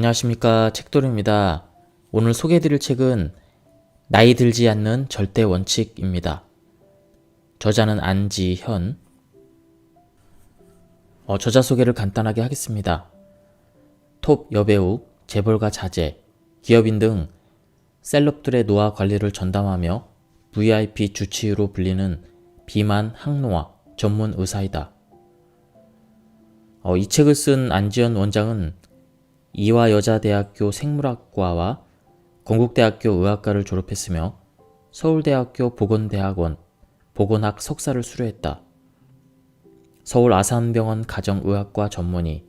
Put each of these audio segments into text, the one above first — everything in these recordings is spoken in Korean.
안녕하십니까, 책도리입니다. 오늘 소개해드릴 책은 나이 들지 않는 절대 원칙입니다. 저자는 안지현. 저자 소개를 간단하게 하겠습니다. 톱 여배우, 재벌가 자제, 기업인 등 셀럽들의 노화 관리를 전담하며 VIP 주치의로 불리는 비만 항노화 전문 의사이다. 이 책을 쓴 안지현 원장은 이화여자대학교 생물학과와 건국대학교 의학과를 졸업했으며 서울대학교 보건대학원 보건학 석사를 수료했다. 서울 아산병원 가정의학과 전문의,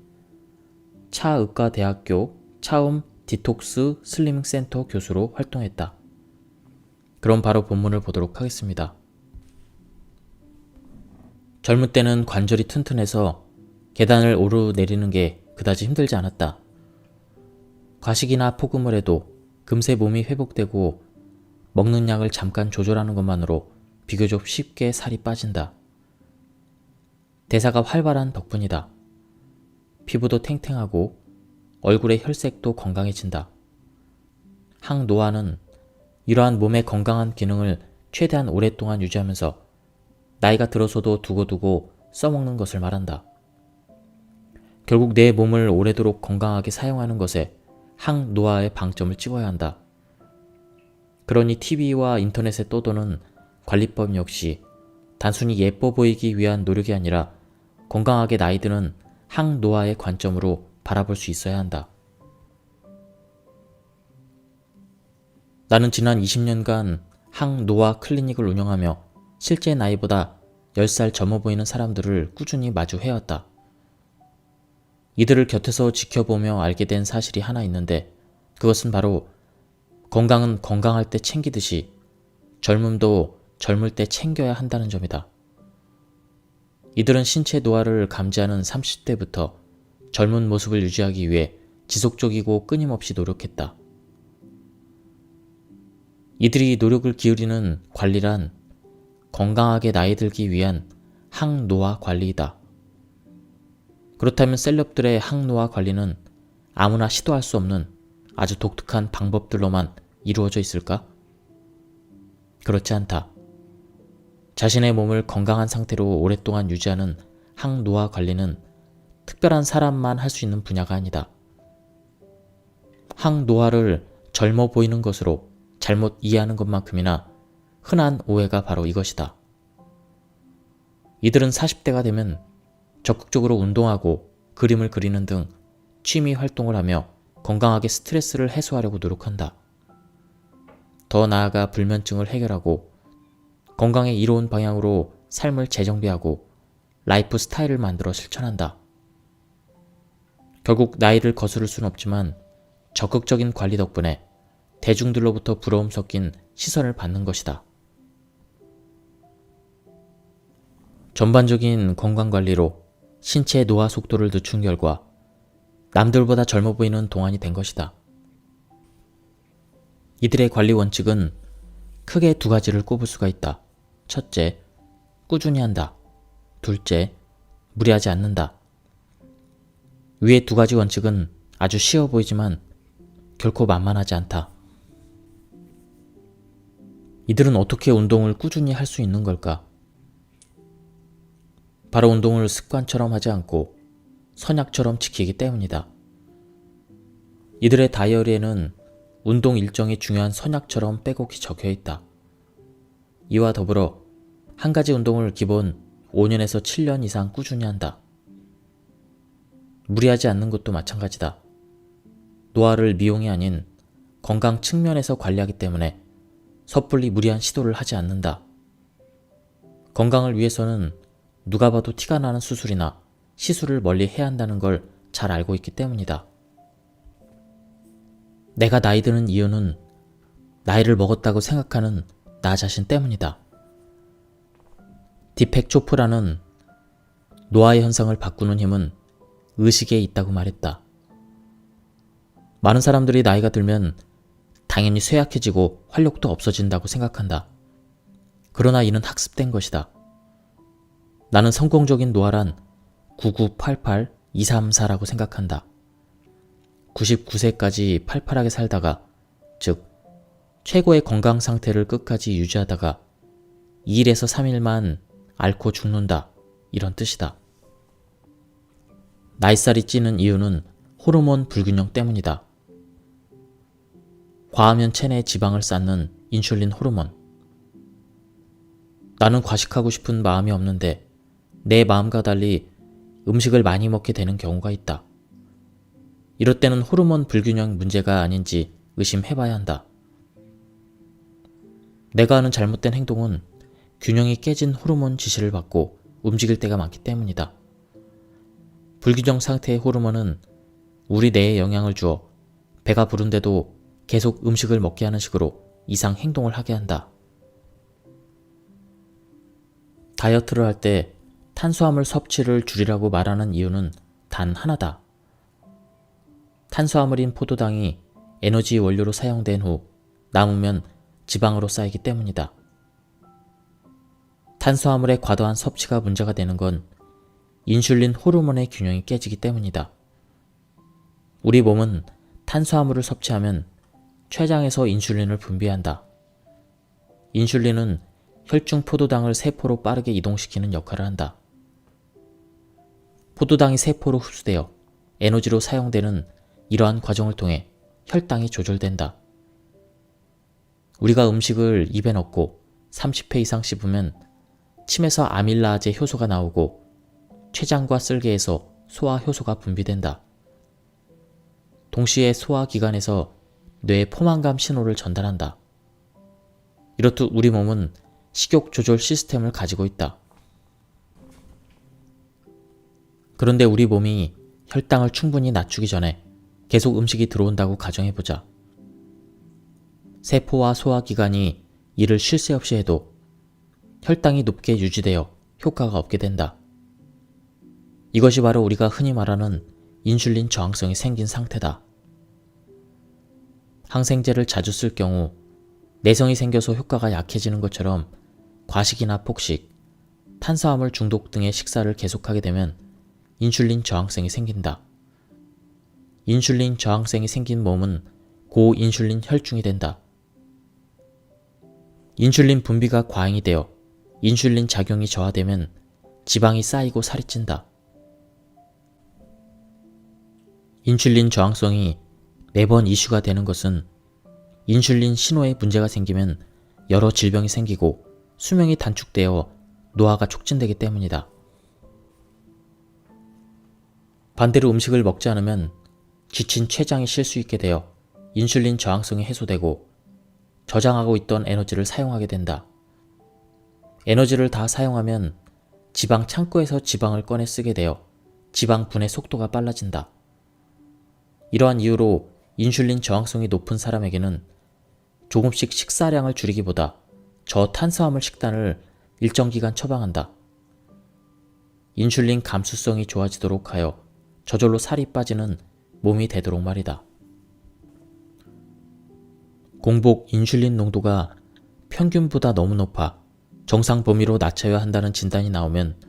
차의과대학교 차움 디톡스 슬리밍 센터 교수로 활동했다. 그럼 바로 본문을 보도록 하겠습니다. 젊을 때는 관절이 튼튼해서 계단을 오르내리는 게 그다지 힘들지 않았다. 과식이나 폭음을 해도 금세 몸이 회복되고 먹는 양을 잠깐 조절하는 것만으로 비교적 쉽게 살이 빠진다. 대사가 활발한 덕분이다. 피부도 탱탱하고 얼굴의 혈색도 건강해진다. 항노화는 이러한 몸의 건강한 기능을 최대한 오랫동안 유지하면서 나이가 들어서도 두고두고 써먹는 것을 말한다. 결국 내 몸을 오래도록 건강하게 사용하는 것에 항노화의 방점을 찍어야 한다. 그러니 TV와 인터넷에 떠도는 관리법 역시 단순히 예뻐 보이기 위한 노력이 아니라 건강하게 나이 드는 항노화의 관점으로 바라볼 수 있어야 한다. 나는 지난 20년간 항노화 클리닉을 운영하며 실제 나이보다 10살 젊어 보이는 사람들을 꾸준히 마주해왔다. 이들을 곁에서 지켜보며 알게 된 사실이 하나 있는데, 그것은 바로 건강은 건강할 때 챙기듯이 젊음도 젊을 때 챙겨야 한다는 점이다. 이들은 신체 노화를 감지하는 30대부터 젊은 모습을 유지하기 위해 지속적이고 끊임없이 노력했다. 이들이 노력을 기울이는 관리란 건강하게 나이 들기 위한 항노화 관리이다. 그렇다면 셀럽들의 항노화 관리는 아무나 시도할 수 없는 아주 독특한 방법들로만 이루어져 있을까? 그렇지 않다. 자신의 몸을 건강한 상태로 오랫동안 유지하는 항노화 관리는 특별한 사람만 할 수 있는 분야가 아니다. 항노화를 젊어 보이는 것으로 잘못 이해하는 것만큼이나 흔한 오해가 바로 이것이다. 이들은 40대가 되면 적극적으로 운동하고 그림을 그리는 등 취미 활동을 하며 건강하게 스트레스를 해소하려고 노력한다. 더 나아가 불면증을 해결하고 건강에 이로운 방향으로 삶을 재정비하고 라이프 스타일을 만들어 실천한다. 결국 나이를 거스를 수는 없지만 적극적인 관리 덕분에 대중들로부터 부러움 섞인 시선을 받는 것이다. 전반적인 건강관리로 신체 노화 속도를 늦춘 결과 남들보다 젊어 보이는 동안이 된 것이다. 이들의 관리 원칙은 크게 두 가지를 꼽을 수가 있다. 첫째, 꾸준히 한다. 둘째, 무리하지 않는다. 위의 두 가지 원칙은 아주 쉬워 보이지만 결코 만만하지 않다. 이들은 어떻게 운동을 꾸준히 할 수 있는 걸까? 바로 운동을 습관처럼 하지 않고 선약처럼 지키기 때문이다. 이들의 다이어리에는 운동 일정이 중요한 선약처럼 빼곡히 적혀있다. 이와 더불어 한 가지 운동을 기본 5년에서 7년 이상 꾸준히 한다. 무리하지 않는 것도 마찬가지다. 노화를 미용이 아닌 건강 측면에서 관리하기 때문에 섣불리 무리한 시도를 하지 않는다. 건강을 위해서는 누가 봐도 티가 나는 수술이나 시술을 멀리 해야 한다는 걸 잘 알고 있기 때문이다. 내가 나이 드는 이유는 나이를 먹었다고 생각하는 나 자신 때문이다. 디펙 초프라는 노화의 현상을 바꾸는 힘은 의식에 있다고 말했다. 많은 사람들이 나이가 들면 당연히 쇠약해지고 활력도 없어진다고 생각한다. 그러나 이는 학습된 것이다. 나는 성공적인 노화란 9988-234라고 생각한다. 99세까지 팔팔하게 살다가, 즉 최고의 건강 상태를 끝까지 유지하다가 2일에서 3일만 앓고 죽는다, 이런 뜻이다. 나이살이 찌는 이유는 호르몬 불균형 때문이다. 과하면 체내에 지방을 쌓는 인슐린 호르몬. 나는 과식하고 싶은 마음이 없는데 내 마음과 달리 음식을 많이 먹게 되는 경우가 있다. 이럴 때는 호르몬 불균형 문제가 아닌지 의심해봐야 한다. 내가 하는 잘못된 행동은 균형이 깨진 호르몬 지시를 받고 움직일 때가 많기 때문이다. 불균형 상태의 호르몬은 우리 뇌에 영향을 주어 배가 부른데도 계속 음식을 먹게 하는 식으로 이상 행동을 하게 한다. 다이어트를 할 때 탄수화물 섭취를 줄이라고 말하는 이유는 단 하나다. 탄수화물인 포도당이 에너지 원료로 사용된 후 남으면 지방으로 쌓이기 때문이다. 탄수화물의 과도한 섭취가 문제가 되는 건 인슐린 호르몬의 균형이 깨지기 때문이다. 우리 몸은 탄수화물을 섭취하면 췌장에서 인슐린을 분비한다. 인슐린은 혈중 포도당을 세포로 빠르게 이동시키는 역할을 한다. 포도당이 세포로 흡수되어 에너지로 사용되는 이러한 과정을 통해 혈당이 조절된다. 우리가 음식을 입에 넣고 30회 이상 씹으면 침에서 아밀라아제 효소가 나오고 췌장과 쓸개에서 소화 효소가 분비된다. 동시에 소화기관에서 뇌에 포만감 신호를 전달한다. 이렇듯 우리 몸은 식욕 조절 시스템을 가지고 있다. 그런데 우리 몸이 혈당을 충분히 낮추기 전에 계속 음식이 들어온다고 가정해보자. 세포와 소화기관이 이를 쉴 새 없이 해도 혈당이 높게 유지되어 효과가 없게 된다. 이것이 바로 우리가 흔히 말하는 인슐린 저항성이 생긴 상태다. 항생제를 자주 쓸 경우 내성이 생겨서 효과가 약해지는 것처럼 과식이나 폭식, 탄수화물 중독 등의 식사를 계속하게 되면 인슐린 저항성이 생긴다. 인슐린 저항성이 생긴 몸은 고인슐린 혈중이 된다. 인슐린 분비가 과잉이 되어 인슐린 작용이 저하되면 지방이 쌓이고 살이 찐다. 인슐린 저항성이 매번 이슈가 되는 것은 인슐린 신호에 문제가 생기면 여러 질병이 생기고 수명이 단축되어 노화가 촉진되기 때문이다. 반대로 음식을 먹지 않으면 지친 췌장이 쉴 수 있게 되어 인슐린 저항성이 해소되고 저장하고 있던 에너지를 사용하게 된다. 에너지를 다 사용하면 지방 창고에서 지방을 꺼내 쓰게 되어 지방 분해 속도가 빨라진다. 이러한 이유로 인슐린 저항성이 높은 사람에게는 조금씩 식사량을 줄이기보다 저탄수화물 식단을 일정 기간 처방한다. 인슐린 감수성이 좋아지도록 하여 저절로 살이 빠지는 몸이 되도록 말이다. 공복 인슐린 농도가 평균보다 너무 높아 정상 범위로 낮춰야 한다는 진단이 나오면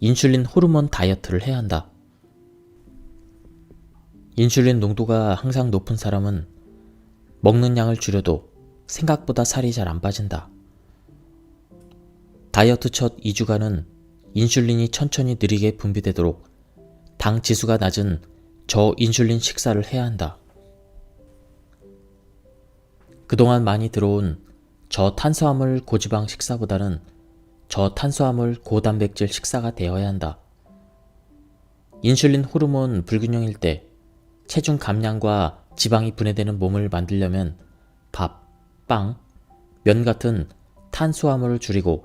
인슐린 호르몬 다이어트를 해야 한다. 인슐린 농도가 항상 높은 사람은 먹는 양을 줄여도 생각보다 살이 잘 안 빠진다. 다이어트 첫 2주간은 인슐린이 천천히 느리게 분비되도록 당 지수가 낮은 저인슐린 식사를 해야 한다. 그동안 많이 들어온 저탄수화물 고지방 식사보다는 저탄수화물 고단백질 식사가 되어야 한다. 인슐린 호르몬 불균형일 때 체중 감량과 지방이 분해되는 몸을 만들려면 밥, 빵, 면 같은 탄수화물을 줄이고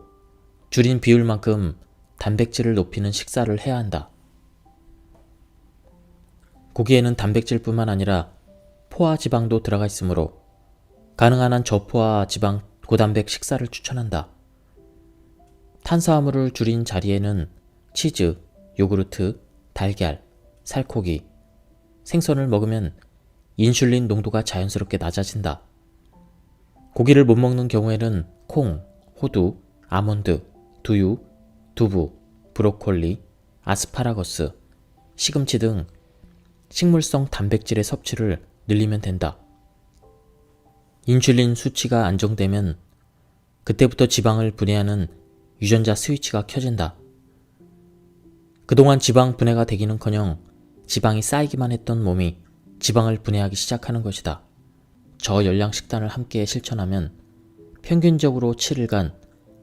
줄인 비율만큼 단백질을 높이는 식사를 해야 한다. 고기에는 단백질뿐만 아니라 포화 지방도 들어가 있으므로 가능한 한 저포화 지방 고단백 식사를 추천한다. 탄수화물을 줄인 자리에는 치즈, 요구르트, 달걀, 살코기, 생선을 먹으면 인슐린 농도가 자연스럽게 낮아진다. 고기를 못 먹는 경우에는 콩, 호두, 아몬드, 두유, 두부, 브로콜리, 아스파라거스, 시금치 등 식물성 단백질의 섭취를 늘리면 된다. 인슐린 수치가 안정되면 그때부터 지방을 분해하는 유전자 스위치가 켜진다. 그동안 지방 분해가 되기는커녕 지방이 쌓이기만 했던 몸이 지방을 분해하기 시작하는 것이다. 저열량 식단을 함께 실천하면 평균적으로 7일간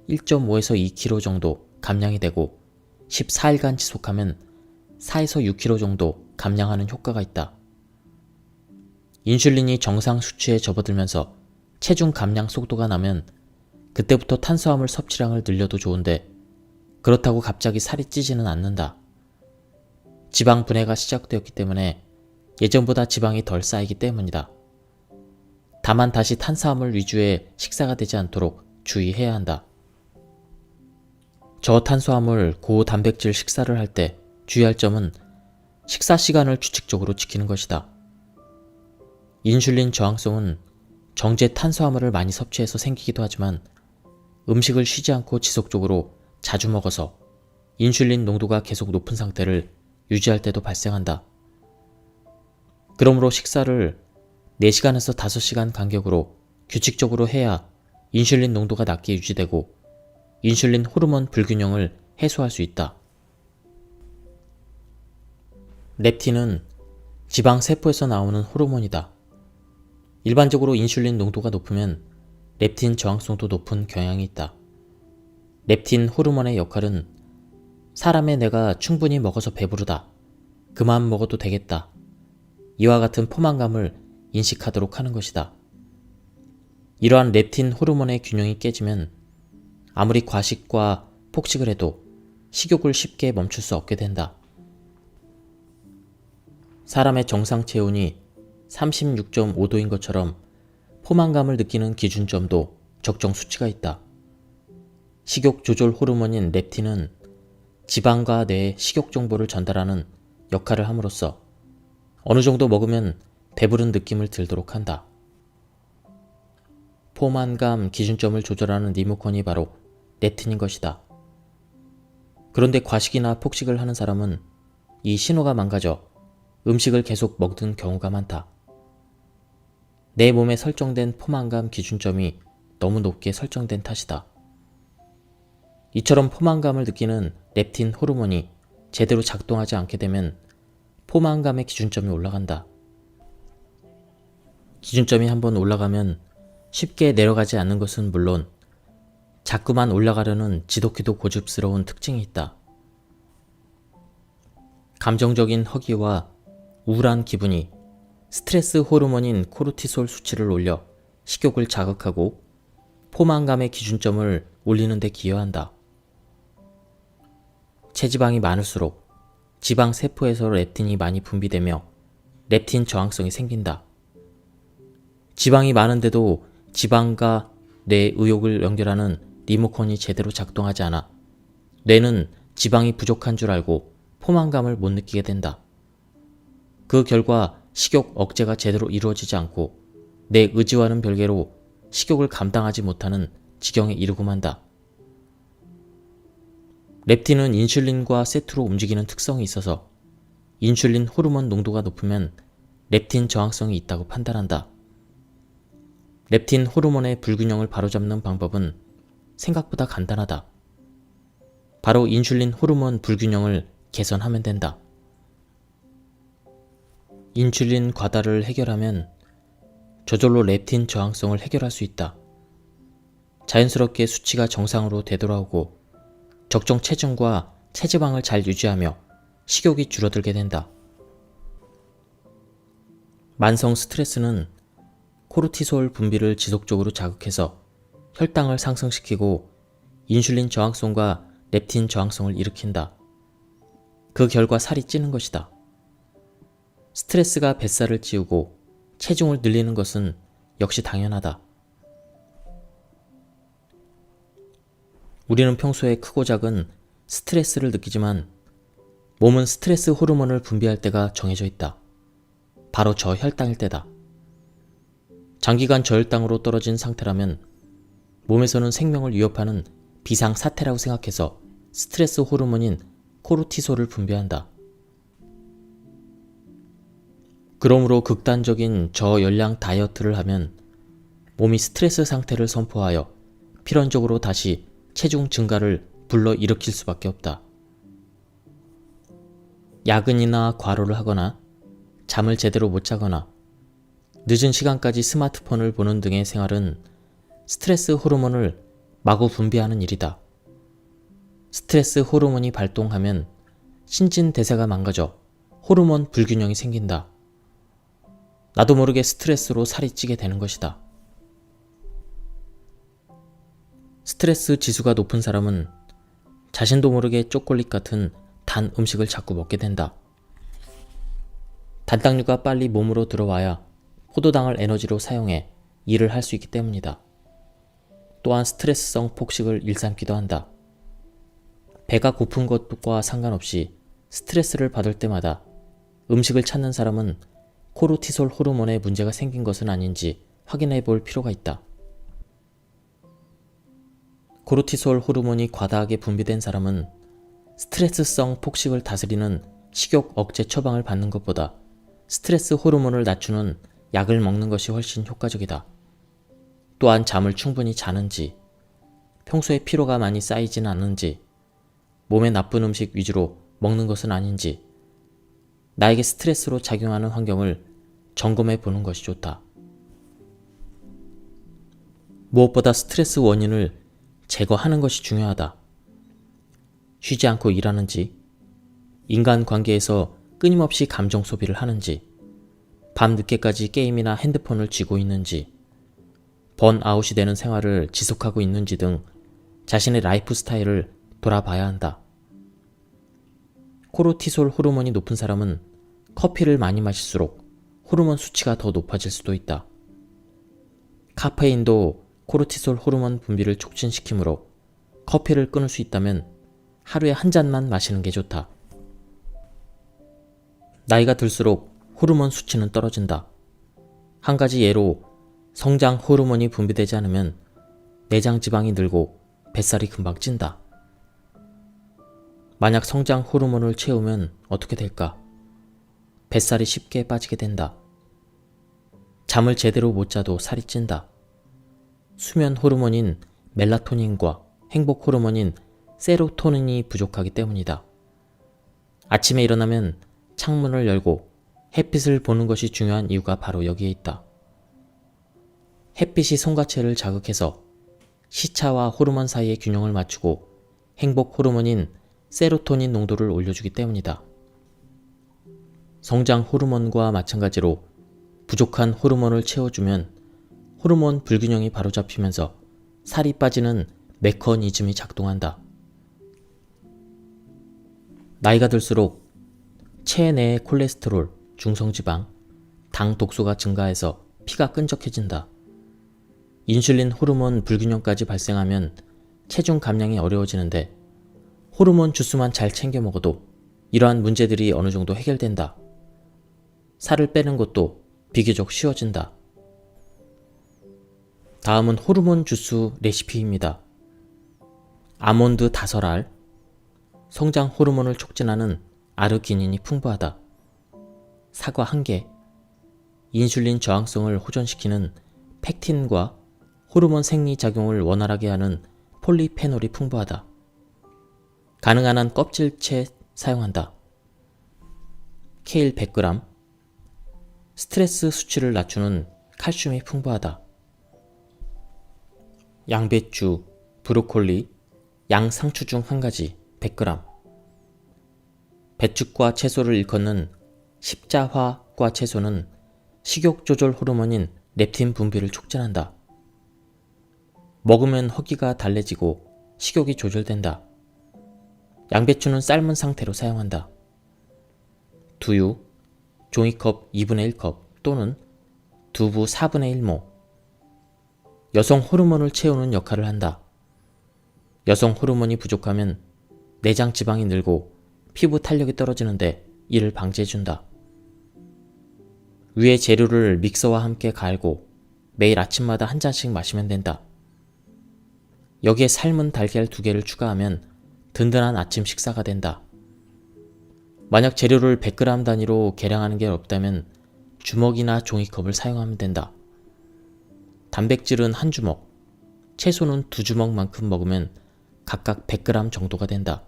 1.5에서 2kg 정도 감량이 되고 14일간 지속하면 4에서 6kg 정도 감량하는 효과가 있다. 인슐린이 정상 수치에 접어들면서 체중 감량 속도가 나면 그때부터 탄수화물 섭취량을 늘려도 좋은데 그렇다고 갑자기 살이 찌지는 않는다. 지방 분해가 시작되었기 때문에 예전보다 지방이 덜 쌓이기 때문이다. 다만 다시 탄수화물 위주의 식사가 되지 않도록 주의해야 한다. 저탄수화물, 고단백질 식사를 할 때 주의할 점은 식사 시간을 규칙적으로 지키는 것이다. 인슐린 저항성은 정제 탄수화물을 많이 섭취해서 생기기도 하지만 음식을 쉬지 않고 지속적으로 자주 먹어서 인슐린 농도가 계속 높은 상태를 유지할 때도 발생한다. 그러므로 식사를 4시간에서 5시간 간격으로 규칙적으로 해야 인슐린 농도가 낮게 유지되고 인슐린 호르몬 불균형을 해소할 수 있다. 렙틴은 지방 세포에서 나오는 호르몬이다. 일반적으로 인슐린 농도가 높으면 렙틴 저항성도 높은 경향이 있다. 렙틴 호르몬의 역할은 사람의 뇌가 충분히 먹어서 배부르다, 그만 먹어도 되겠다, 이와 같은 포만감을 인식하도록 하는 것이다. 이러한 렙틴 호르몬의 균형이 깨지면 아무리 과식과 폭식을 해도 식욕을 쉽게 멈출 수 없게 된다. 사람의 정상 체온이 36.5도인 것처럼 포만감을 느끼는 기준점도 적정 수치가 있다. 식욕 조절 호르몬인 렙틴은 지방과 뇌에 식욕 정보를 전달하는 역할을 함으로써 어느 정도 먹으면 배부른 느낌을 들도록 한다. 포만감 기준점을 조절하는 리모컨이 바로 렙틴인 것이다. 그런데 과식이나 폭식을 하는 사람은 이 신호가 망가져 음식을 계속 먹는 경우가 많다. 내 몸에 설정된 포만감 기준점이 너무 높게 설정된 탓이다. 이처럼 포만감을 느끼는 렙틴 호르몬이 제대로 작동하지 않게 되면 포만감의 기준점이 올라간다. 기준점이 한번 올라가면 쉽게 내려가지 않는 것은 물론 자꾸만 올라가려는 지독히도 고집스러운 특징이 있다. 감정적인 허기와 우울한 기분이 스트레스 호르몬인 코르티솔 수치를 올려 식욕을 자극하고 포만감의 기준점을 올리는 데 기여한다. 체지방이 많을수록 지방 세포에서 렙틴이 많이 분비되며 렙틴 저항성이 생긴다. 지방이 많은데도 지방과 뇌 의욕을 연결하는 리모컨이 제대로 작동하지 않아 뇌는 지방이 부족한 줄 알고 포만감을 못 느끼게 된다. 그 결과 식욕 억제가 제대로 이루어지지 않고 내 의지와는 별개로 식욕을 감당하지 못하는 지경에 이르고 만다. 렙틴은 인슐린과 세트로 움직이는 특성이 있어서 인슐린 호르몬 농도가 높으면 렙틴 저항성이 있다고 판단한다. 렙틴 호르몬의 불균형을 바로잡는 방법은 생각보다 간단하다. 바로 인슐린 호르몬 불균형을 개선하면 된다. 인슐린 과다를 해결하면 저절로 렙틴 저항성을 해결할 수 있다. 자연스럽게 수치가 정상으로 되돌아오고 적정 체중과 체지방을 잘 유지하며 식욕이 줄어들게 된다. 만성 스트레스는 코르티솔 분비를 지속적으로 자극해서 혈당을 상승시키고 인슐린 저항성과 렙틴 저항성을 일으킨다. 그 결과 살이 찌는 것이다. 스트레스가 뱃살을 찌우고 체중을 늘리는 것은 역시 당연하다. 우리는 평소에 크고 작은 스트레스를 느끼지만 몸은 스트레스 호르몬을 분비할 때가 정해져 있다. 바로 저혈당일 때다. 장기간 저혈당으로 떨어진 상태라면 몸에서는 생명을 위협하는 비상사태라고 생각해서 스트레스 호르몬인 코르티솔을 분비한다. 그러므로 극단적인 저열량 다이어트를 하면 몸이 스트레스 상태를 선포하여 필연적으로 다시 체중 증가를 불러일으킬 수밖에 없다. 야근이나 과로를 하거나 잠을 제대로 못 자거나 늦은 시간까지 스마트폰을 보는 등의 생활은 스트레스 호르몬을 마구 분비하는 일이다. 스트레스 호르몬이 발동하면 신진대사가 망가져 호르몬 불균형이 생긴다. 나도 모르게 스트레스로 살이 찌게 되는 것이다. 스트레스 지수가 높은 사람은 자신도 모르게 초콜릿 같은 단 음식을 자꾸 먹게 된다. 단당류가 빨리 몸으로 들어와야 포도당을 에너지로 사용해 일을 할 수 있기 때문이다. 또한 스트레스성 폭식을 일삼기도 한다. 배가 고픈 것과 상관없이 스트레스를 받을 때마다 음식을 찾는 사람은 코르티솔 호르몬에 문제가 생긴 것은 아닌지 확인해 볼 필요가 있다. 코르티솔 호르몬이 과다하게 분비된 사람은 스트레스성 폭식을 다스리는 식욕 억제 처방을 받는 것보다 스트레스 호르몬을 낮추는 약을 먹는 것이 훨씬 효과적이다. 또한 잠을 충분히 자는지, 평소에 피로가 많이 쌓이진 않은지, 몸에 나쁜 음식 위주로 먹는 것은 아닌지, 나에게 스트레스로 작용하는 환경을 점검해 보는 것이 좋다. 무엇보다 스트레스 원인을 제거하는 것이 중요하다. 쉬지 않고 일하는지, 인간관계에서 끊임없이 감정 소비를 하는지, 밤늦게까지 게임이나 핸드폰을 쥐고 있는지, 번아웃이 되는 생활을 지속하고 있는지 등 자신의 라이프 스타일을 돌아봐야 한다. 코르티솔 호르몬이 높은 사람은 커피를 많이 마실수록 호르몬 수치가 더 높아질 수도 있다. 카페인도 코르티솔 호르몬 분비를 촉진시키므로 커피를 끊을 수 있다면 하루에 한 잔만 마시는 게 좋다. 나이가 들수록 호르몬 수치는 떨어진다. 한 가지 예로 성장 호르몬이 분비되지 않으면 내장 지방이 늘고 뱃살이 금방 찐다. 만약 성장 호르몬을 채우면 어떻게 될까? 뱃살이 쉽게 빠지게 된다. 잠을 제대로 못 자도 살이 찐다. 수면 호르몬인 멜라토닌과 행복 호르몬인 세로토닌이 부족하기 때문이다. 아침에 일어나면 창문을 열고 햇빛을 보는 것이 중요한 이유가 바로 여기에 있다. 햇빛이 송가체를 자극해서 시차와 호르몬 사이의 균형을 맞추고 행복 호르몬인 세로토닌 농도를 올려주기 때문이다. 성장 호르몬과 마찬가지로 부족한 호르몬을 채워주면 호르몬 불균형이 바로잡히면서 살이 빠지는 메커니즘이 작동한다. 나이가 들수록 체내 내의 콜레스테롤, 중성지방, 당 독소가 증가해서 피가 끈적해진다. 인슐린 호르몬 불균형까지 발생하면 체중 감량이 어려워지는데 호르몬 주스만 잘 챙겨 먹어도 이러한 문제들이 어느 정도 해결된다. 살을 빼는 것도 비교적 쉬워진다. 다음은 호르몬 주스 레시피입니다. 아몬드 5알, 성장 호르몬을 촉진하는 아르기닌이 풍부하다. 사과 1개, 인슐린 저항성을 호전시키는 펙틴과 호르몬 생리작용을 원활하게 하는 폴리페놀이 풍부하다. 가능한 한 껍질채 사용한다. 케일 100g, 스트레스 수치를 낮추는 칼슘이 풍부하다. 양배추, 브로콜리, 양상추 중 한 가지 100g. 배축과 채소를 일컫는 십자화과 채소는 식욕 조절 호르몬인 렙틴 분비를 촉진한다. 먹으면 허기가 달래지고 식욕이 조절된다. 양배추는 삶은 상태로 사용한다. 두유, 종이컵 2분의 1컵 또는 두부 4분의 1모. 여성 호르몬을 채우는 역할을 한다. 여성 호르몬이 부족하면 내장 지방이 늘고 피부 탄력이 떨어지는데 이를 방지해준다. 위의 재료를 믹서와 함께 갈고 매일 아침마다 한 잔씩 마시면 된다. 여기에 삶은 달걀 2개를 추가하면 든든한 아침 식사가 된다. 만약 재료를 100g 단위로 계량하는 게 어렵다면 주먹이나 종이컵을 사용하면 된다. 단백질은 한 주먹, 채소는 2주먹만큼 먹으면 각각 100g 정도가 된다.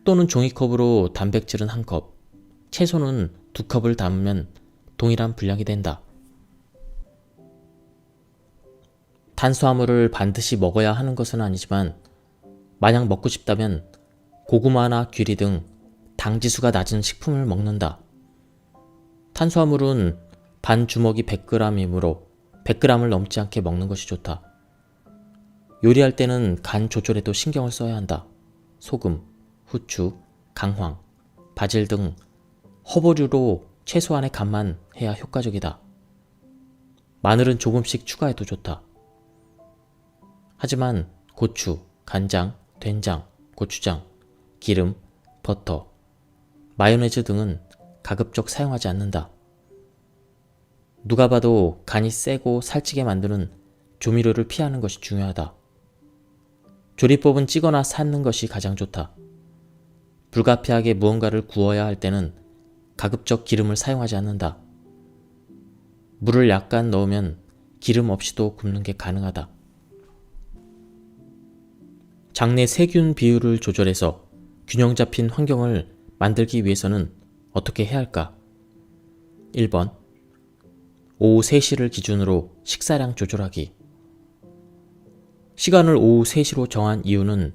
또는 종이컵으로 단백질은 1컵, 채소는 2컵을 담으면 동일한 분량이 된다. 탄수화물을 반드시 먹어야 하는 것은 아니지만 만약 먹고 싶다면 고구마나 귀리 등 당지수가 낮은 식품을 먹는다. 탄수화물은 반 주먹이 100g이므로 100g을 넘지 않게 먹는 것이 좋다. 요리할 때는 간 조절에도 신경을 써야 한다. 소금, 후추, 강황, 바질 등 허브류로 최소한의 간만 해야 효과적이다. 마늘은 조금씩 추가해도 좋다. 하지만 고추, 간장, 된장, 고추장, 기름, 버터, 마요네즈 등은 가급적 사용하지 않는다. 누가 봐도 간이 세고 살찌게 만드는 조미료를 피하는 것이 중요하다. 조리법은 찌거나 삶는 것이 가장 좋다. 불가피하게 무언가를 구워야 할 때는 가급적 기름을 사용하지 않는다. 물을 약간 넣으면 기름 없이도 굽는 게 가능하다. 장내 세균 비율을 조절해서 균형 잡힌 환경을 만들기 위해서는 어떻게 해야 할까? 1번. 오후 3시를 기준으로 식사량 조절하기. 시간을 오후 3시로 정한 이유는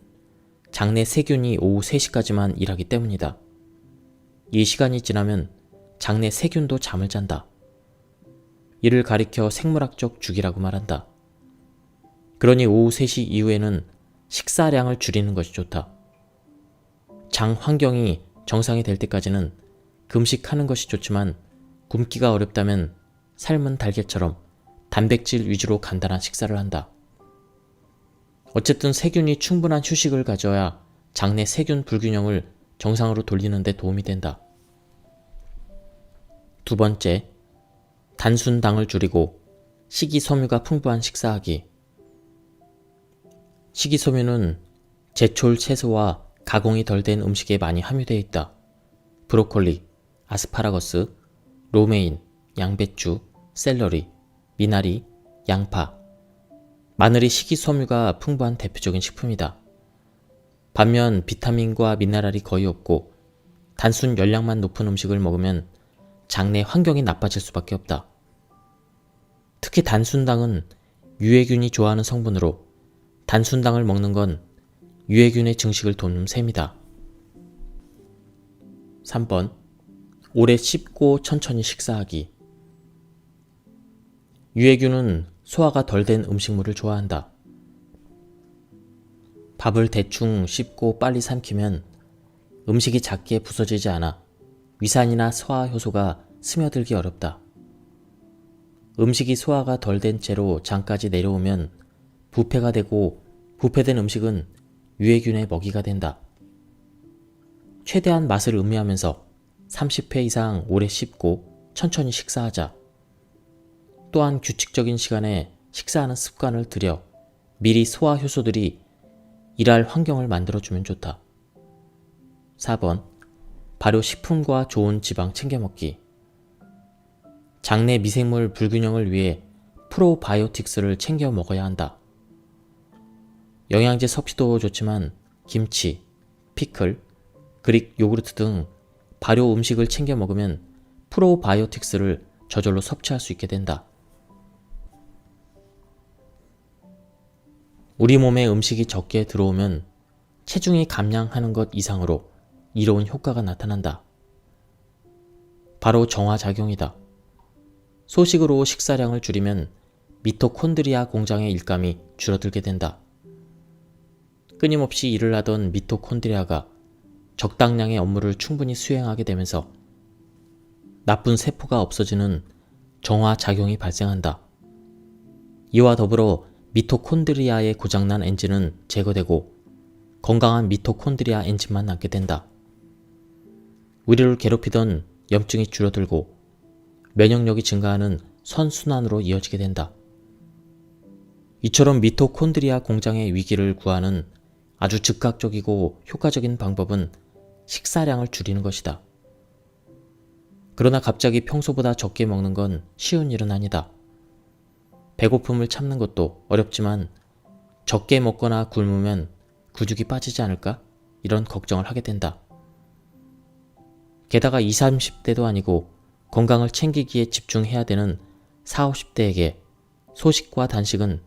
장내 세균이 오후 3시까지만 일하기 때문이다. 이 시간이 지나면 장내 세균도 잠을 잔다. 이를 가리켜 생물학적 주기라고 말한다. 그러니 오후 3시 이후에는 식사량을 줄이는 것이 좋다. 장 환경이 정상이 될 때까지는 금식하는 것이 좋지만 굶기가 어렵다면 삶은 달걀처럼 단백질 위주로 간단한 식사를 한다. 어쨌든 세균이 충분한 휴식을 가져야 장내 세균 불균형을 정상으로 돌리는 데 도움이 된다. 2번째, 단순당을 줄이고 식이섬유가 풍부한 식사하기. 식이섬유는 제철 채소와 가공이 덜 된 음식에 많이 함유되어 있다. 브로콜리, 아스파라거스, 로메인, 양배추, 샐러리, 미나리, 양파, 마늘이 식이섬유가 풍부한 대표적인 식품이다. 반면 비타민과 미네랄이 거의 없고 단순 열량만 높은 음식을 먹으면 장내 환경이 나빠질 수밖에 없다. 특히 단순당은 유해균이 좋아하는 성분으로 단순당을 먹는 건 유해균의 증식을 돕는 셈이다. 3번. 오래 씹고 천천히 식사하기. 유해균은 소화가 덜 된 음식물을 좋아한다. 밥을 대충 씹고 빨리 삼키면 음식이 작게 부서지지 않아 위산이나 소화 효소가 스며들기 어렵다. 음식이 소화가 덜 된 채로 장까지 내려오면 부패가 되고 부패된 음식은 유해균의 먹이가 된다. 최대한 맛을 음미하면서 30회 이상 오래 씹고 천천히 식사하자. 또한 규칙적인 시간에 식사하는 습관을 들여 미리 소화 효소들이 일할 환경을 만들어주면 좋다. 4번. 발효식품과 좋은 지방 챙겨 먹기. 장내 미생물 불균형을 위해 프로바이오틱스를 챙겨 먹어야 한다. 영양제 섭취도 좋지만 김치, 피클, 그릭 요구르트 등 발효 음식을 챙겨 먹으면 프로바이오틱스를 저절로 섭취할 수 있게 된다. 우리 몸에 음식이 적게 들어오면 체중이 감량하는 것 이상으로 이로운 효과가 나타난다. 바로 정화작용이다. 소식으로 식사량을 줄이면 미토콘드리아 공장의 일감이 줄어들게 된다. 끊임없이 일을 하던 미토콘드리아가 적당량의 업무를 충분히 수행하게 되면서 나쁜 세포가 없어지는 정화작용이 발생한다. 이와 더불어 미토콘드리아의 고장난 엔진은 제거되고 건강한 미토콘드리아 엔진만 남게 된다. 우리를 괴롭히던 염증이 줄어들고 면역력이 증가하는 선순환으로 이어지게 된다. 이처럼 미토콘드리아 공장의 위기를 구하는 아주 즉각적이고 효과적인 방법은 식사량을 줄이는 것이다. 그러나 갑자기 평소보다 적게 먹는 건 쉬운 일은 아니다. 배고픔을 참는 것도 어렵지만 적게 먹거나 굶으면 구죽이 빠지지 않을까? 이런 걱정을 하게 된다. 게다가 20, 30대도 아니고 건강을 챙기기에 집중해야 되는 40, 50대에게 소식과 단식은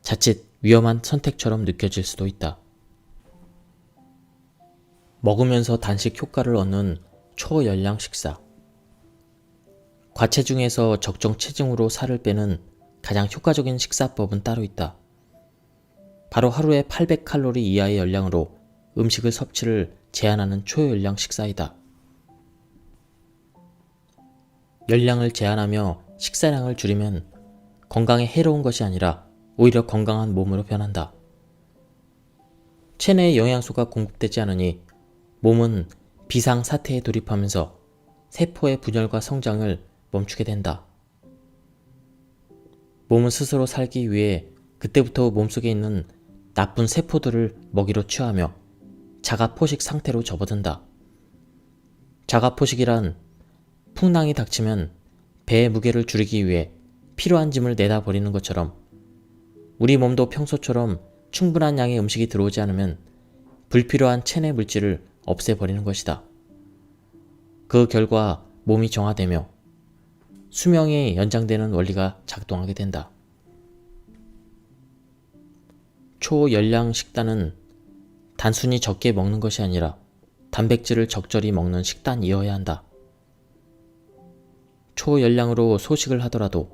자칫 위험한 선택처럼 느껴질 수도 있다. 먹으면서 단식 효과를 얻는 초열량 식사. 과체중에서 적정 체중으로 살을 빼는 가장 효과적인 식사법은 따로 있다. 바로 하루에 800칼로리 이하의 열량으로 음식을 섭취를 제한하는 초열량 식사이다. 열량을 제한하며 식사량을 줄이면 건강에 해로운 것이 아니라 오히려 건강한 몸으로 변한다. 체내에 영양소가 공급되지 않으니 몸은 비상사태에 돌입하면서 세포의 분열과 성장을 멈추게 된다. 몸은 스스로 살기 위해 그때부터 몸속에 있는 나쁜 세포들을 먹이로 취하며 자가포식 상태로 접어든다. 자가포식이란 풍랑이 닥치면 배의 무게를 줄이기 위해 필요한 짐을 내다 버리는 것처럼 우리 몸도 평소처럼 충분한 양의 음식이 들어오지 않으면 불필요한 체내 물질을 없애버리는 것이다. 그 결과 몸이 정화되며 수명이 연장되는 원리가 작동하게 된다. 초열량 식단은 단순히 적게 먹는 것이 아니라 단백질을 적절히 먹는 식단이어야 한다. 초열량으로 소식을 하더라도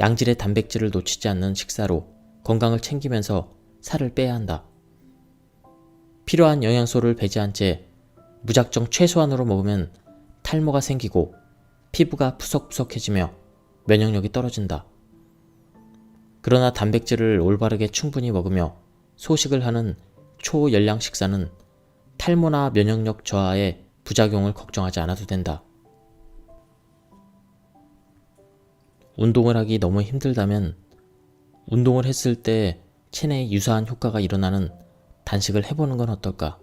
양질의 단백질을 놓치지 않는 식사로 건강을 챙기면서 살을 빼야 한다. 필요한 영양소를 배제한 채 무작정 최소한으로 먹으면 탈모가 생기고 피부가 푸석푸석해지며 면역력이 떨어진다. 그러나 단백질을 올바르게 충분히 먹으며 소식을 하는 초열량 식사는 탈모나 면역력 저하의 부작용을 걱정하지 않아도 된다. 운동을 하기 너무 힘들다면 운동을 했을 때 체내에 유사한 효과가 일어나는 단식을 해보는 건 어떨까?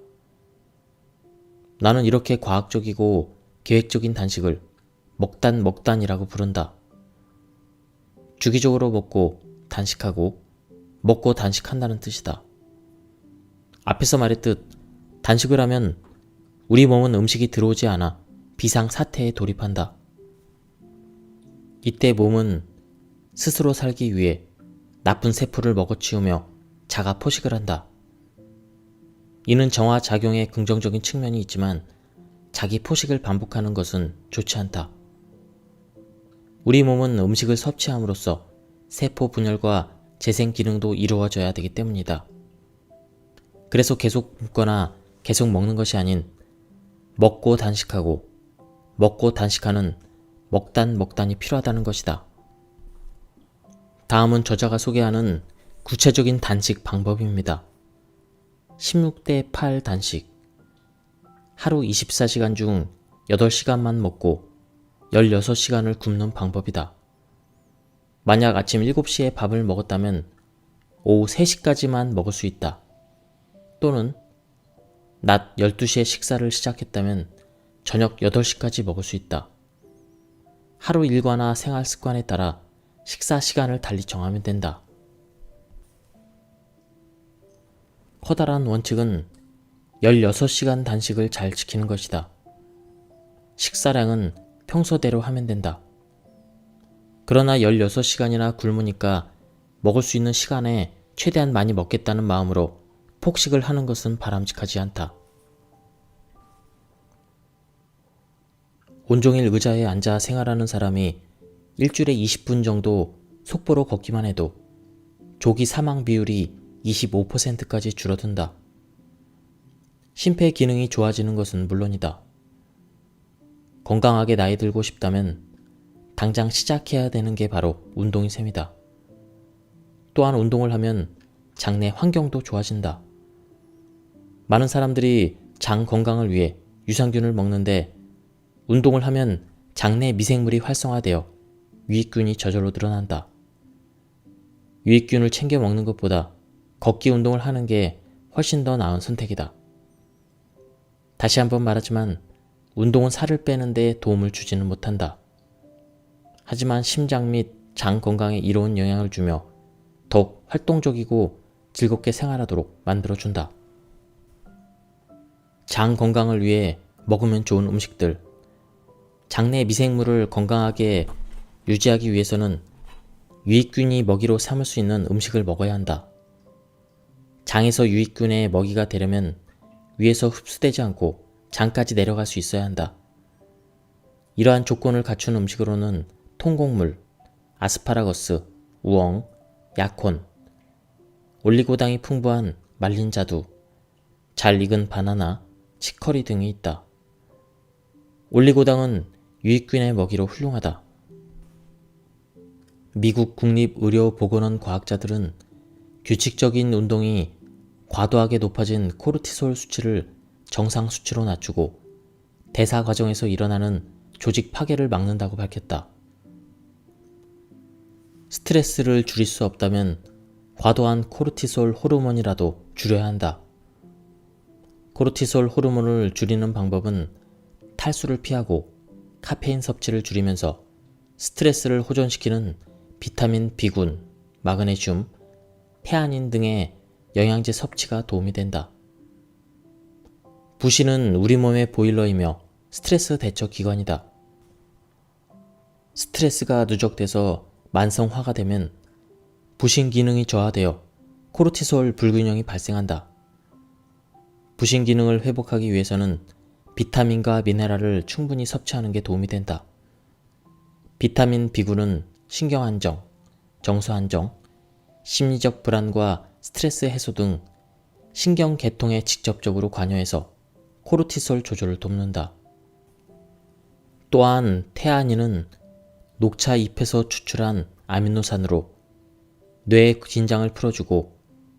나는 이렇게 과학적이고 계획적인 단식을 먹단이라고 부른다. 주기적으로 먹고 단식하고 먹고 단식한다는 뜻이다. 앞에서 말했듯 단식을 하면 우리 몸은 음식이 들어오지 않아 비상사태에 돌입한다. 이때 몸은 스스로 살기 위해 나쁜 세포를 먹어치우며 자가 포식을 한다. 이는 정화작용의 긍정적인 측면이 있지만 자기 포식을 반복하는 것은 좋지 않다. 우리 몸은 음식을 섭취함으로써 세포 분열과 재생 기능도 이루어져야 되기 때문이다. 그래서 계속 굶거나 계속 먹는 것이 아닌 먹고 단식하고 먹고 단식하는 먹단이 필요하다는 것이다. 다음은 저자가 소개하는 구체적인 단식 방법입니다. 16대 8 단식. 하루 24시간 중 8시간만 먹고 16시간을 굶는 방법이다. 만약 아침 7시에 밥을 먹었다면 오후 3시까지만 먹을 수 있다. 또는 낮 12시에 식사를 시작했다면 저녁 8시까지 먹을 수 있다. 하루 일과나 생활 습관에 따라 식사 시간을 달리 정하면 된다. 커다란 원칙은 16시간 단식을 잘 지키는 것이다. 식사량은 평소대로 하면 된다. 그러나 16시간이나 굶으니까 먹을 수 있는 시간에 최대한 많이 먹겠다는 마음으로 폭식을 하는 것은 바람직하지 않다. 온종일 의자에 앉아 생활하는 사람이 일주일에 20분 정도 속보로 걷기만 해도 조기 사망 비율이 25%까지 줄어든다. 심폐 기능이 좋아지는 것은 물론이다. 건강하게 나이 들고 싶다면 당장 시작해야 되는 게 바로 운동이 셈이다. 또한 운동을 하면 장내 환경도 좋아진다. 많은 사람들이 장 건강을 위해 유산균을 먹는데 운동을 하면 장내 미생물이 활성화되어 유익균이 저절로 늘어난다. 유익균을 챙겨 먹는 것보다 걷기 운동을 하는 게 훨씬 더 나은 선택이다. 다시 한번 말하지만 운동은 살을 빼는 데 도움을 주지는 못한다. 하지만 심장 및 장 건강에 이로운 영향을 주며 더욱 활동적이고 즐겁게 생활하도록 만들어준다. 장 건강을 위해 먹으면 좋은 음식들. 장내 미생물을 건강하게 유지하기 위해서는 유익균이 먹이로 삼을 수 있는 음식을 먹어야 한다. 장에서 유익균의 먹이가 되려면 위에서 흡수되지 않고 장까지 내려갈 수 있어야 한다. 이러한 조건을 갖춘 음식으로는 통곡물, 아스파라거스, 우엉, 약혼, 올리고당이 풍부한 말린 자두, 잘 익은 바나나, 치커리 등이 있다. 올리고당은 유익균의 먹이로 훌륭하다. 미국 국립의료보건원 과학자들은 규칙적인 운동이 과도하게 높아진 코르티솔 수치를 정상 수치로 낮추고 대사 과정에서 일어나는 조직 파괴를 막는다고 밝혔다. 스트레스를 줄일 수 없다면 과도한 코르티솔 호르몬이라도 줄여야 한다. 코르티솔 호르몬을 줄이는 방법은 탈수를 피하고 카페인 섭취를 줄이면서 스트레스를 호전시키는 비타민 B군, 마그네슘, 태아닌 등의 영양제 섭취가 도움이 된다. 부신은 우리 몸의 보일러이며 스트레스 대처 기관이다. 스트레스가 누적돼서 만성화가 되면 부신 기능이 저하되어 코르티솔 불균형이 발생한다. 부신 기능을 회복하기 위해서는 비타민과 미네랄을 충분히 섭취하는 게 도움이 된다. 비타민 B군은 신경 안정, 정서 안정, 심리적 불안과 스트레스 해소 등 신경 계통에 직접적으로 관여해서 코르티솔 조절을 돕는다. 또한 태아닌은 녹차 잎에서 추출한 아미노산으로 뇌의 긴장을 풀어주고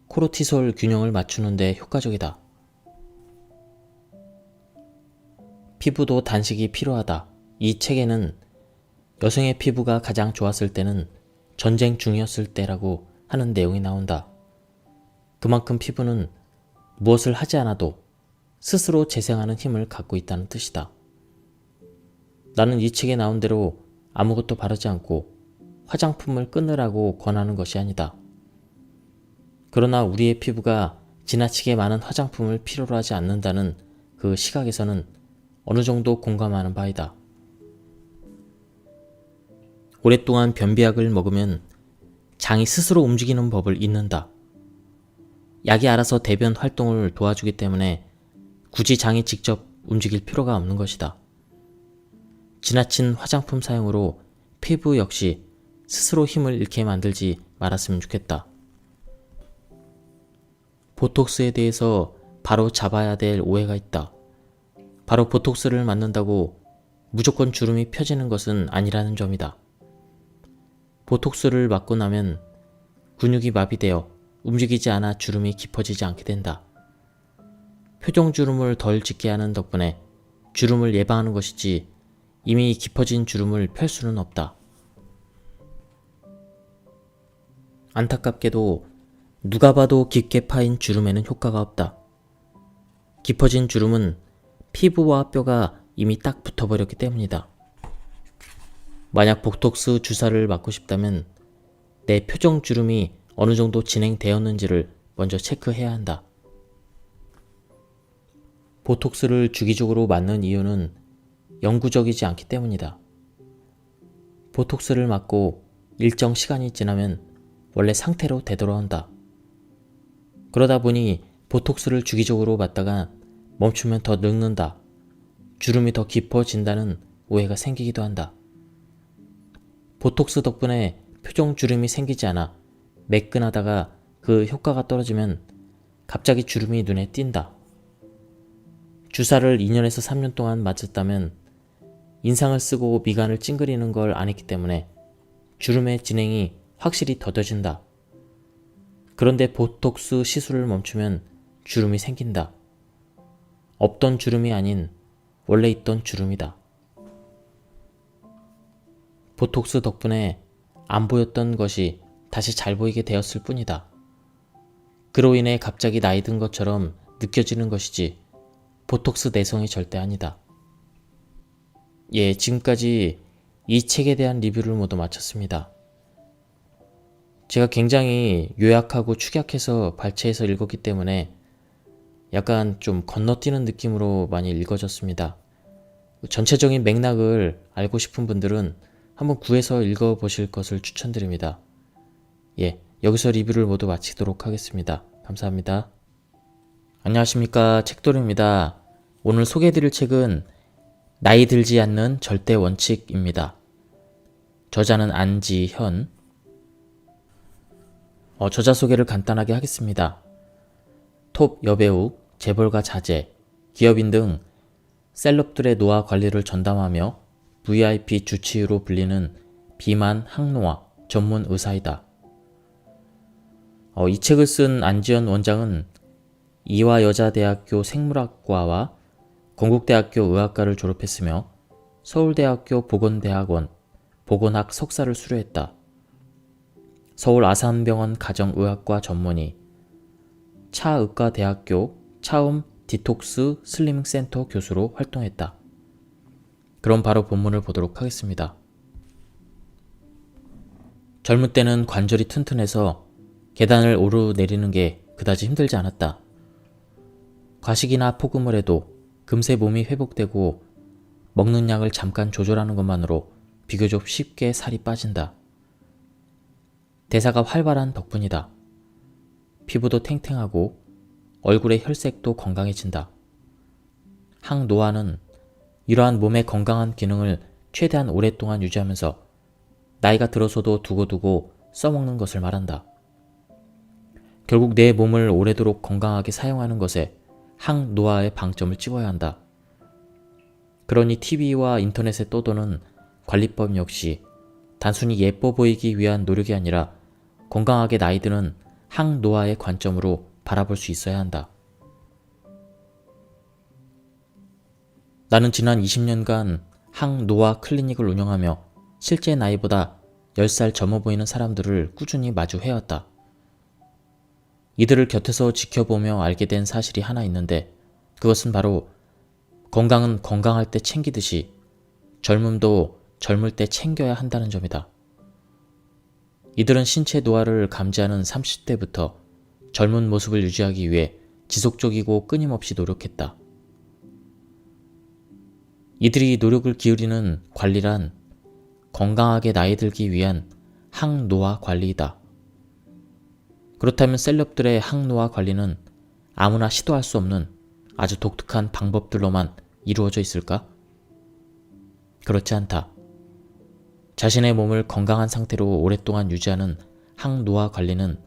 코르티솔 균형을 맞추는 데 효과적이다. 피부도 단식이 필요하다. 이 책에는 여성의 피부가 가장 좋았을 때는 전쟁 중이었을 때라고 하는 내용이 나온다. 그만큼 피부는 무엇을 하지 않아도 스스로 재생하는 힘을 갖고 있다는 뜻이다. 나는 이 책에 나온 대로 아무것도 바르지 않고 화장품을 끊으라고 권하는 것이 아니다. 그러나 우리의 피부가 지나치게 많은 화장품을 필요로 하지 않는다는 그 시각에서는 어느 정도 공감하는 바이다. 오랫동안 변비약을 먹으면 장이 스스로 움직이는 법을 잊는다. 약이 알아서 대변 활동을 도와주기 때문에 굳이 장이 직접 움직일 필요가 없는 것이다. 지나친 화장품 사용으로 피부 역시 스스로 힘을 잃게 만들지 말았으면 좋겠다. 보톡스에 대해서 바로 잡아야 될 오해가 있다. 바로 보톡스를 맞는다고 무조건 주름이 펴지는 것은 아니라는 점이다. 보톡스를 맞고 나면 근육이 마비되어 움직이지 않아 주름이 깊어지지 않게 된다. 표정주름을 덜 짓게 하는 덕분에 주름을 예방하는 것이지 이미 깊어진 주름을 펼 수는 없다. 안타깝게도 누가 봐도 깊게 파인 주름에는 효과가 없다. 깊어진 주름은 피부와 뼈가 이미 딱 붙어버렸기 때문이다. 만약 보톡스 주사를 맞고 싶다면 내 표정 주름이 어느 정도 진행되었는지를 먼저 체크해야 한다. 보톡스를 주기적으로 맞는 이유는 영구적이지 않기 때문이다. 보톡스를 맞고 일정 시간이 지나면 원래 상태로 되돌아온다. 그러다 보니 보톡스를 주기적으로 맞다가 멈추면 더 늙는다, 주름이 더 깊어진다는 오해가 생기기도 한다. 보톡스 덕분에 표정 주름이 생기지 않아 매끈하다가 그 효과가 떨어지면 갑자기 주름이 눈에 띈다. 주사를 2년에서 3년 동안 맞았다면 인상을 쓰고 미간을 찡그리는 걸 안 했기 때문에 주름의 진행이 확실히 더뎌진다. 그런데 보톡스 시술을 멈추면 주름이 생긴다. 없던 주름이 아닌 원래 있던 주름이다. 보톡스 덕분에 안 보였던 것이 다시 잘 보이게 되었을 뿐이다. 그로 인해 갑자기 나이 든 것처럼 느껴지는 것이지 보톡스 내성이 절대 아니다. 예, 지금까지 이 책에 대한 리뷰를 모두 마쳤습니다. 제가 굉장히 요약하고 축약해서 발췌해서 읽었기 때문에 약간 좀 건너뛰는 느낌으로 많이 읽어졌습니다. 전체적인 맥락을 알고 싶은 분들은 한번 구해서 읽어보실 것을 추천드립니다. 예, 여기서 리뷰를 모두 마치도록 하겠습니다. 감사합니다. 안녕하십니까, 책도리입니다. 오늘 소개해드릴 책은 나이 들지 않는 절대 원칙입니다. 저자는 안지현. 저자 소개를 간단하게 하겠습니다. 톱 여배우, 재벌가 자제, 기업인 등 셀럽들의 노화 관리를 전담하며 VIP 주치의로 불리는 비만 항노화 전문 의사이다. 이 책을 쓴 안지현 원장은 이화여자대학교 생물학과와 건국대학교 의학과를 졸업했으며 서울대학교 보건대학원 보건학 석사를 수료했다. 서울 아산병원 가정의학과 전문의, 차의과대학교 차움 디톡스 슬리밍 센터 교수로 활동했다. 그럼 바로 본문을 보도록 하겠습니다. 젊을 때는 관절이 튼튼해서 계단을 오르내리는 게 그다지 힘들지 않았다. 과식이나 폭음을 해도 금세 몸이 회복되고 먹는 양을 잠깐 조절하는 것만으로 비교적 쉽게 살이 빠진다. 대사가 활발한 덕분이다. 피부도 탱탱하고 얼굴의 혈색도 건강해진다. 항노화는 이러한 몸의 건강한 기능을 최대한 오랫동안 유지하면서 나이가 들어서도 두고두고 써먹는 것을 말한다. 결국 내 몸을 오래도록 건강하게 사용하는 것에 항노화의 방점을 찍어야 한다. 그러니 TV와 인터넷에 떠도는 관리법 역시 단순히 예뻐 보이기 위한 노력이 아니라 건강하게 나이 드는 항노화의 관점으로 바라볼 수 있어야 한다. 나는 지난 20년간 항노화 클리닉을 운영하며 실제 나이보다 10살 젊어 보이는 사람들을 꾸준히 마주해왔다. 이들을 곁에서 지켜보며 알게 된 사실이 하나 있는데 그것은 바로 건강은 건강할 때 챙기듯이 젊음도 젊을 때 챙겨야 한다는 점이다. 이들은 신체 노화를 감지하는 30대부터 젊은 모습을 유지하기 위해 지속적이고 끊임없이 노력했다. 이들이 노력을 기울이는 관리란 건강하게 나이 들기 위한 항노화 관리이다. 그렇다면 셀럽들의 항노화 관리는 아무나 시도할 수 없는 아주 독특한 방법들로만 이루어져 있을까? 그렇지 않다. 자신의 몸을 건강한 상태로 오랫동안 유지하는 항노화 관리는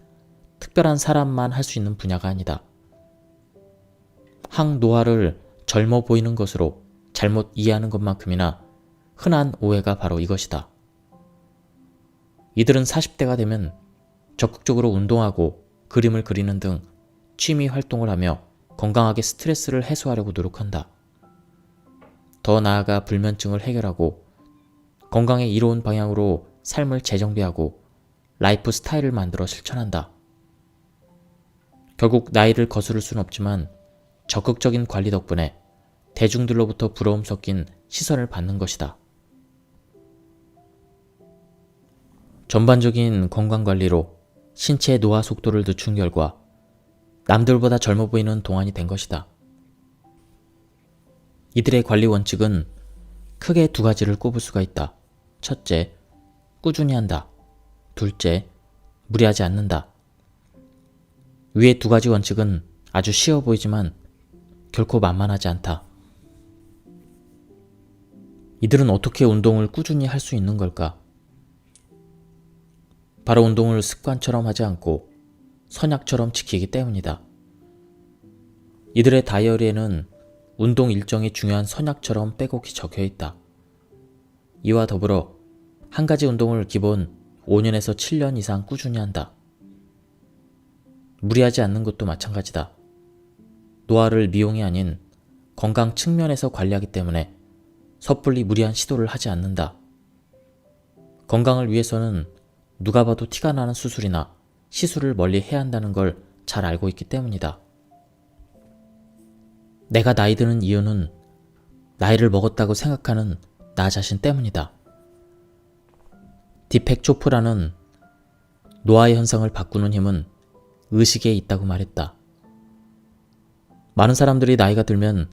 특별한 사람만 할 수 있는 분야가 아니다. 항노화를 젊어 보이는 것으로 잘못 이해하는 것만큼이나 흔한 오해가 바로 이것이다. 이들은 40대가 되면 적극적으로 운동하고 그림을 그리는 등 취미 활동을 하며 건강하게 스트레스를 해소하려고 노력한다. 더 나아가 불면증을 해결하고 건강에 이로운 방향으로 삶을 재정비하고 라이프 스타일을 만들어 실천한다. 결국 나이를 거스를 수는 없지만 적극적인 관리 덕분에 대중들로부터 부러움 섞인 시선을 받는 것이다. 전반적인 건강관리로 신체 노화 속도를 늦춘 결과 남들보다 젊어 보이는 동안이 된 것이다. 이들의 관리 원칙은 크게 두 가지를 꼽을 수가 있다. 첫째, 꾸준히 한다. 둘째, 무리하지 않는다. 위의 두 가지 원칙은 아주 쉬워 보이지만 결코 만만하지 않다. 이들은 어떻게 운동을 꾸준히 할 수 있는 걸까? 바로 운동을 습관처럼 하지 않고 선약처럼 지키기 때문이다. 이들의 다이어리에는 운동 일정이 중요한 선약처럼 빼곡히 적혀 있다. 이와 더불어 한 가지 운동을 기본 5년에서 7년 이상 꾸준히 한다. 무리하지 않는 것도 마찬가지다. 노화를 미용이 아닌 건강 측면에서 관리하기 때문에 섣불리 무리한 시도를 하지 않는다. 건강을 위해서는 누가 봐도 티가 나는 수술이나 시술을 멀리 해야 한다는 걸 잘 알고 있기 때문이다. 내가 나이 드는 이유는 나이를 먹었다고 생각하는 나 자신 때문이다. 디펙 초프라는 노화의 현상을 바꾸는 힘은 의식에 있다고 말했다. 많은 사람들이 나이가 들면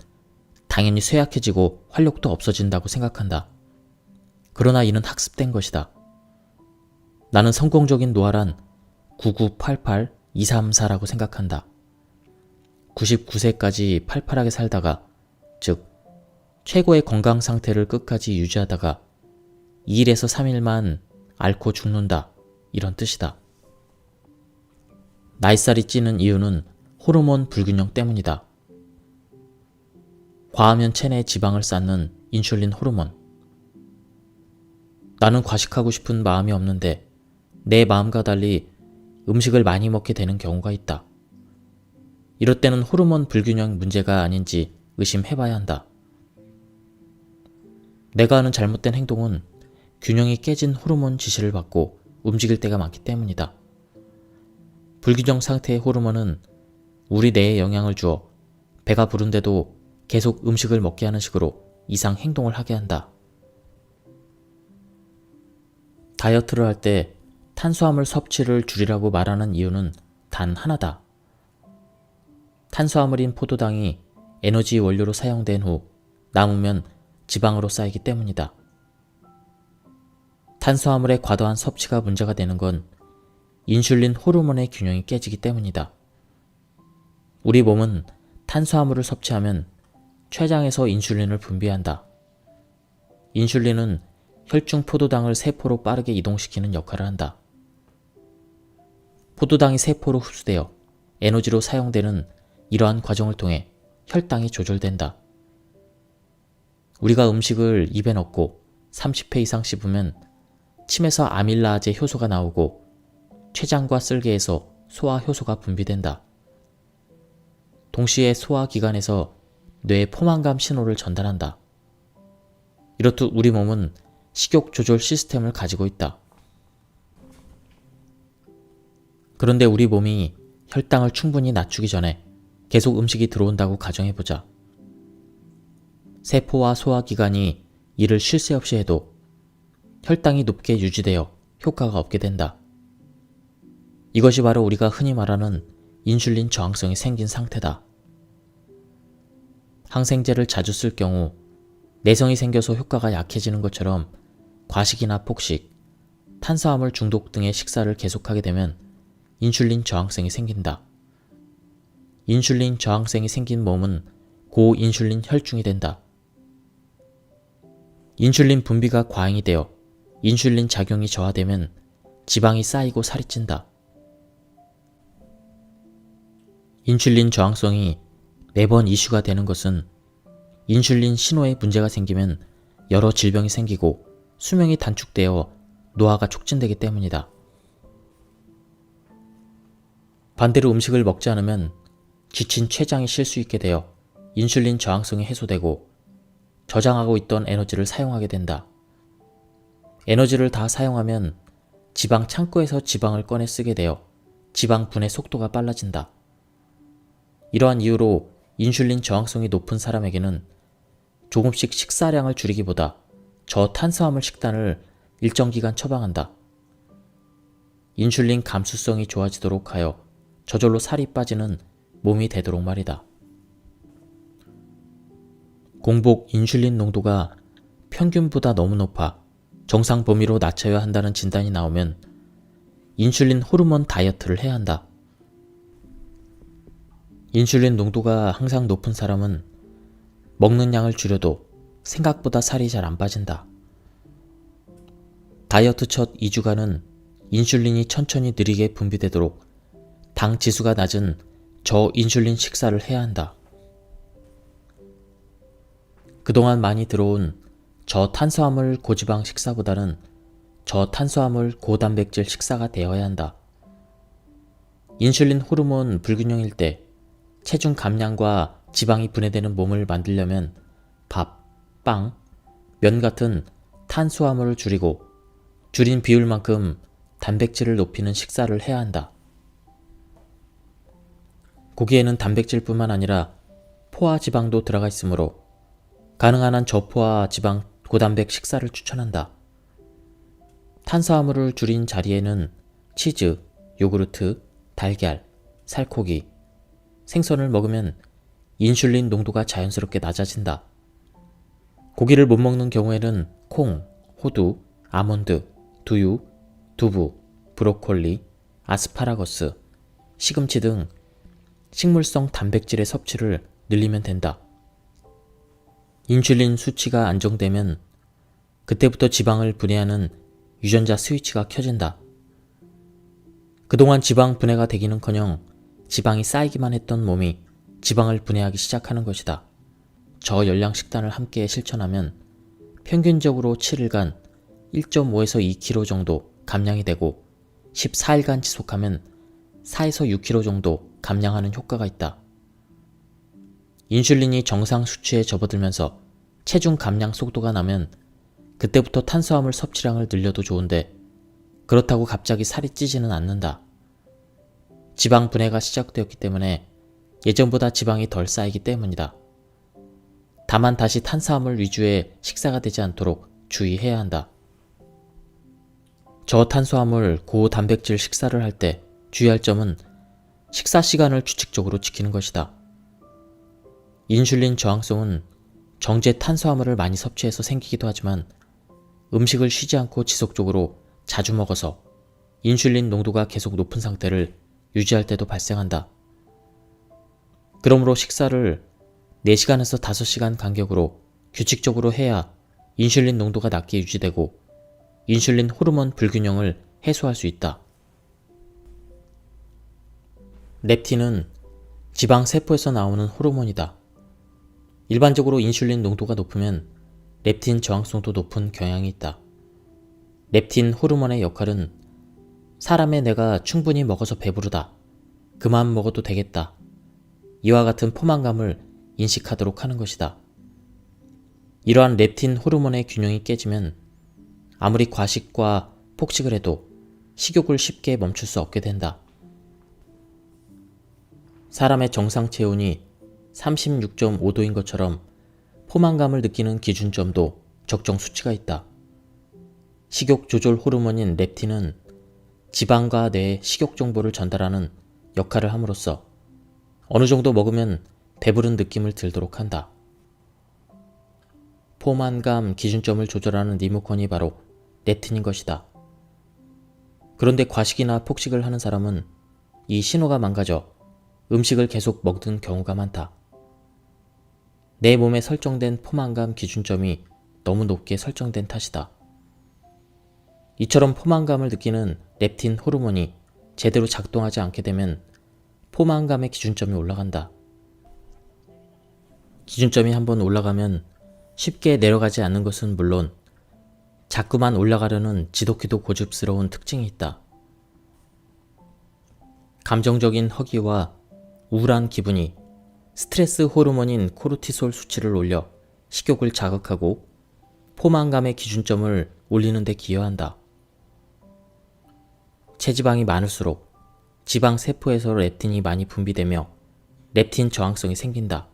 당연히 쇠약해지고 활력도 없어진다고 생각한다. 그러나 이는 학습된 것이다. 나는 성공적인 노화란 9988234라고 생각한다. 99세까지 팔팔하게 살다가, 즉 최고의 건강 상태를 끝까지 유지하다가 2일에서 3일만 앓고 죽는다, 이런 뜻이다. 나이살이 찌는 이유는 호르몬 불균형 때문이다. 과하면 체내에 지방을 쌓는 인슐린 호르몬. 나는 과식하고 싶은 마음이 없는데 내 마음과 달리 음식을 많이 먹게 되는 경우가 있다. 이럴 때는 호르몬 불균형 문제가 아닌지 의심해봐야 한다. 내가 하는 잘못된 행동은 균형이 깨진 호르몬 지시를 받고 움직일 때가 많기 때문이다. 불균형 상태의 호르몬은 우리 뇌에 영향을 주어 배가 부른데도 계속 음식을 먹게 하는 식으로 이상 행동을 하게 한다. 다이어트를 할 때 탄수화물 섭취를 줄이라고 말하는 이유는 단 하나다. 탄수화물인 포도당이 에너지 원료로 사용된 후 남으면 지방으로 쌓이기 때문이다. 탄수화물의 과도한 섭취가 문제가 되는 건 인슐린 호르몬의 균형이 깨지기 때문이다. 우리 몸은 탄수화물을 섭취하면 췌장에서 인슐린을 분비한다. 인슐린은 혈중 포도당을 세포로 빠르게 이동시키는 역할을 한다. 포도당이 세포로 흡수되어 에너지로 사용되는 이러한 과정을 통해 혈당이 조절된다. 우리가 음식을 입에 넣고 30회 이상 씹으면 침에서 아밀라아제 효소가 나오고 췌장과 쓸개에서 소화 효소가 분비된다. 동시에 소화기관에서 뇌에 포만감 신호를 전달한다. 이렇듯 우리 몸은 식욕 조절 시스템을 가지고 있다. 그런데 우리 몸이 혈당을 충분히 낮추기 전에 계속 음식이 들어온다고 가정해보자. 세포와 소화기관이 이를 쉴 새 없이 해도 혈당이 높게 유지되어 효과가 없게 된다. 이것이 바로 우리가 흔히 말하는 인슐린 저항성이 생긴 상태다. 항생제를 자주 쓸 경우 내성이 생겨서 효과가 약해지는 것처럼 과식이나 폭식, 탄수화물 중독 등의 식사를 계속하게 되면 인슐린 저항성이 생긴다. 인슐린 저항성이 생긴 몸은 고인슐린 혈중이 된다. 인슐린 분비가 과잉이 되어 인슐린 작용이 저하되면 지방이 쌓이고 살이 찐다. 인슐린 저항성이 매번 이슈가 되는 것은 인슐린 신호에 문제가 생기면 여러 질병이 생기고 수명이 단축되어 노화가 촉진되기 때문이다. 반대로 음식을 먹지 않으면 지친 췌장이 쉴 수 있게 되어 인슐린 저항성이 해소되고 저장하고 있던 에너지를 사용하게 된다. 에너지를 다 사용하면 지방 창고에서 지방을 꺼내 쓰게 되어 지방 분해 속도가 빨라진다. 이러한 이유로 인슐린 저항성이 높은 사람에게는 조금씩 식사량을 줄이기보다 저탄수화물 식단을 일정 기간 처방한다. 인슐린 감수성이 좋아지도록 하여 저절로 살이 빠지는 몸이 되도록 말이다. 공복 인슐린 농도가 평균보다 너무 높아 정상 범위로 낮춰야 한다는 진단이 나오면 인슐린 호르몬 다이어트를 해야 한다. 인슐린 농도가 항상 높은 사람은 먹는 양을 줄여도 생각보다 살이 잘 안 빠진다. 다이어트 첫 2주간은 인슐린이 천천히 느리게 분비되도록 당 지수가 낮은 저인슐린 식사를 해야 한다. 그동안 많이 들어온 저탄수화물 고지방 식사보다는 저탄수화물 고단백질 식사가 되어야 한다. 인슐린 호르몬 불균형일 때 체중 감량과 지방이 분해되는 몸을 만들려면 밥, 빵, 면 같은 탄수화물을 줄이고 줄인 비율만큼 단백질을 높이는 식사를 해야 한다. 고기에는 단백질뿐만 아니라 포화 지방도 들어가 있으므로 가능한 한 저포화 지방 고단백 식사를 추천한다. 탄수화물을 줄인 자리에는 치즈, 요구르트, 달걀, 살코기, 생선을 먹으면 인슐린 농도가 자연스럽게 낮아진다. 고기를 못 먹는 경우에는 콩, 호두, 아몬드, 두유, 두부, 브로콜리, 아스파라거스, 시금치 등 식물성 단백질의 섭취를 늘리면 된다. 인슐린 수치가 안정되면 그때부터 지방을 분해하는 유전자 스위치가 켜진다. 그동안 지방 분해가 되기는커녕 지방이 쌓이기만 했던 몸이 지방을 분해하기 시작하는 것이다. 저열량 식단을 함께 실천하면 평균적으로 7일간 1.5에서 2kg 정도 감량이 되고 14일간 지속하면 4에서 6kg 정도 감량하는 효과가 있다. 인슐린이 정상 수치에 접어들면서 체중 감량 속도가 나면 그때부터 탄수화물 섭취량을 늘려도 좋은데 그렇다고 갑자기 살이 찌지는 않는다. 지방 분해가 시작되었기 때문에 예전보다 지방이 덜 쌓이기 때문이다. 다만 다시 탄수화물 위주의 식사가 되지 않도록 주의해야 한다. 저탄수화물, 고단백질 식사를 할 때 주의할 점은 식사 시간을 규칙적으로 지키는 것이다. 인슐린 저항성은 정제 탄수화물을 많이 섭취해서 생기기도 하지만 음식을 쉬지 않고 지속적으로 자주 먹어서 인슐린 농도가 계속 높은 상태를 유지할 때도 발생한다. 그러므로 식사를 4시간에서 5시간 간격으로 규칙적으로 해야 인슐린 농도가 낮게 유지되고 인슐린 호르몬 불균형을 해소할 수 있다. 렙틴은 지방 세포에서 나오는 호르몬이다. 일반적으로 인슐린 농도가 높으면 렙틴 저항성도 높은 경향이 있다. 렙틴 호르몬의 역할은 사람의 뇌가 충분히 먹어서 배부르다, 그만 먹어도 되겠다, 이와 같은 포만감을 인식하도록 하는 것이다. 이러한 렙틴 호르몬의 균형이 깨지면 아무리 과식과 폭식을 해도 식욕을 쉽게 멈출 수 없게 된다. 사람의 정상 체온이 36.5도인 것처럼 포만감을 느끼는 기준점도 적정 수치가 있다. 식욕 조절 호르몬인 렙틴은 지방과 뇌에 식욕 정보를 전달하는 역할을 함으로써 어느 정도 먹으면 배부른 느낌을 들도록 한다. 포만감 기준점을 조절하는 리모컨이 바로 렙틴인 것이다. 그런데 과식이나 폭식을 하는 사람은 이 신호가 망가져 음식을 계속 먹는 경우가 많다. 내 몸에 설정된 포만감 기준점이 너무 높게 설정된 탓이다. 이처럼 포만감을 느끼는 렙틴 호르몬이 제대로 작동하지 않게 되면 포만감의 기준점이 올라간다. 기준점이 한번 올라가면 쉽게 내려가지 않는 것은 물론 자꾸만 올라가려는 지독히도 고집스러운 특징이 있다. 감정적인 허기와 우울한 기분이 스트레스 호르몬인 코르티솔 수치를 올려 식욕을 자극하고 포만감의 기준점을 올리는 데 기여한다. 체지방이 많을수록 지방 세포에서 렙틴이 많이 분비되며 렙틴 저항성이 생긴다.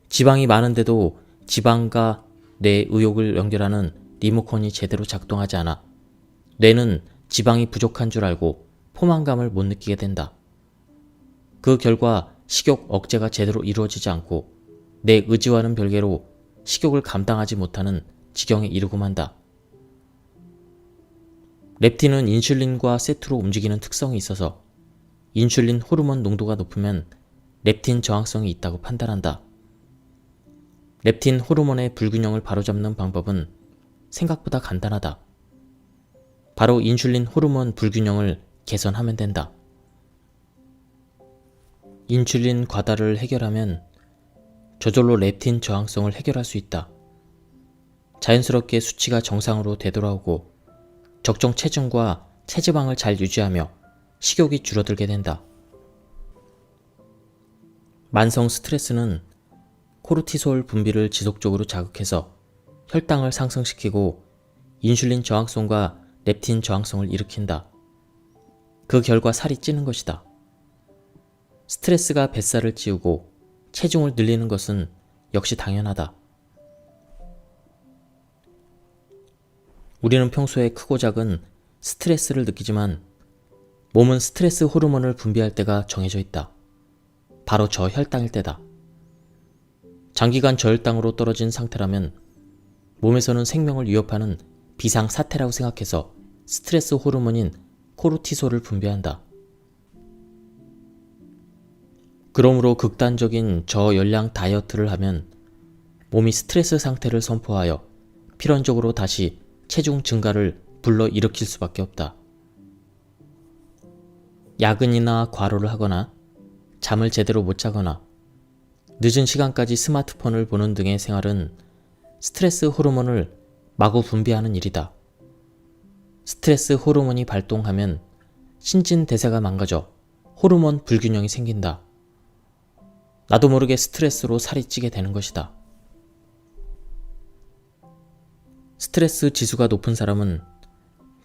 지방이 많은데도 지방과 뇌 의욕을 연결하는 리모컨이 제대로 작동하지 않아 뇌는 지방이 부족한 줄 알고 포만감을 못 느끼게 된다. 그 결과 식욕 억제가 제대로 이루어지지 않고 내 의지와는 별개로 식욕을 감당하지 못하는 지경에 이르고 만다. 렙틴은 인슐린과 세트로 움직이는 특성이 있어서 인슐린 호르몬 농도가 높으면 렙틴 저항성이 있다고 판단한다. 렙틴 호르몬의 불균형을 바로잡는 방법은 생각보다 간단하다. 바로 인슐린 호르몬 불균형을 개선하면 된다. 인슐린 과다를 해결하면 저절로 렙틴 저항성을 해결할 수 있다. 자연스럽게 수치가 정상으로 되돌아오고 적정 체중과 체지방을 잘 유지하며 식욕이 줄어들게 된다. 만성 스트레스는 코르티솔 분비를 지속적으로 자극해서 혈당을 상승시키고 인슐린 저항성과 렙틴 저항성을 일으킨다. 그 결과 살이 찌는 것이다. 스트레스가 뱃살을 찌우고 체중을 늘리는 것은 역시 당연하다. 우리는 평소에 크고 작은 스트레스를 느끼지만 몸은 스트레스 호르몬을 분비할 때가 정해져 있다. 바로 저혈당일 때다. 장기간 저혈당으로 떨어진 상태라면 몸에서는 생명을 위협하는 비상사태라고 생각해서 스트레스 호르몬인 코르티솔을 분비한다. 그러므로 극단적인 저열량 다이어트를 하면 몸이 스트레스 상태를 선포하여 필연적으로 다시 체중 증가를 불러일으킬 수밖에 없다. 야근이나 과로를 하거나 잠을 제대로 못 자거나 늦은 시간까지 스마트폰을 보는 등의 생활은 스트레스 호르몬을 마구 분비하는 일이다. 스트레스 호르몬이 발동하면 신진대사가 망가져 호르몬 불균형이 생긴다. 나도 모르게 스트레스로 살이 찌게 되는 것이다. 스트레스 지수가 높은 사람은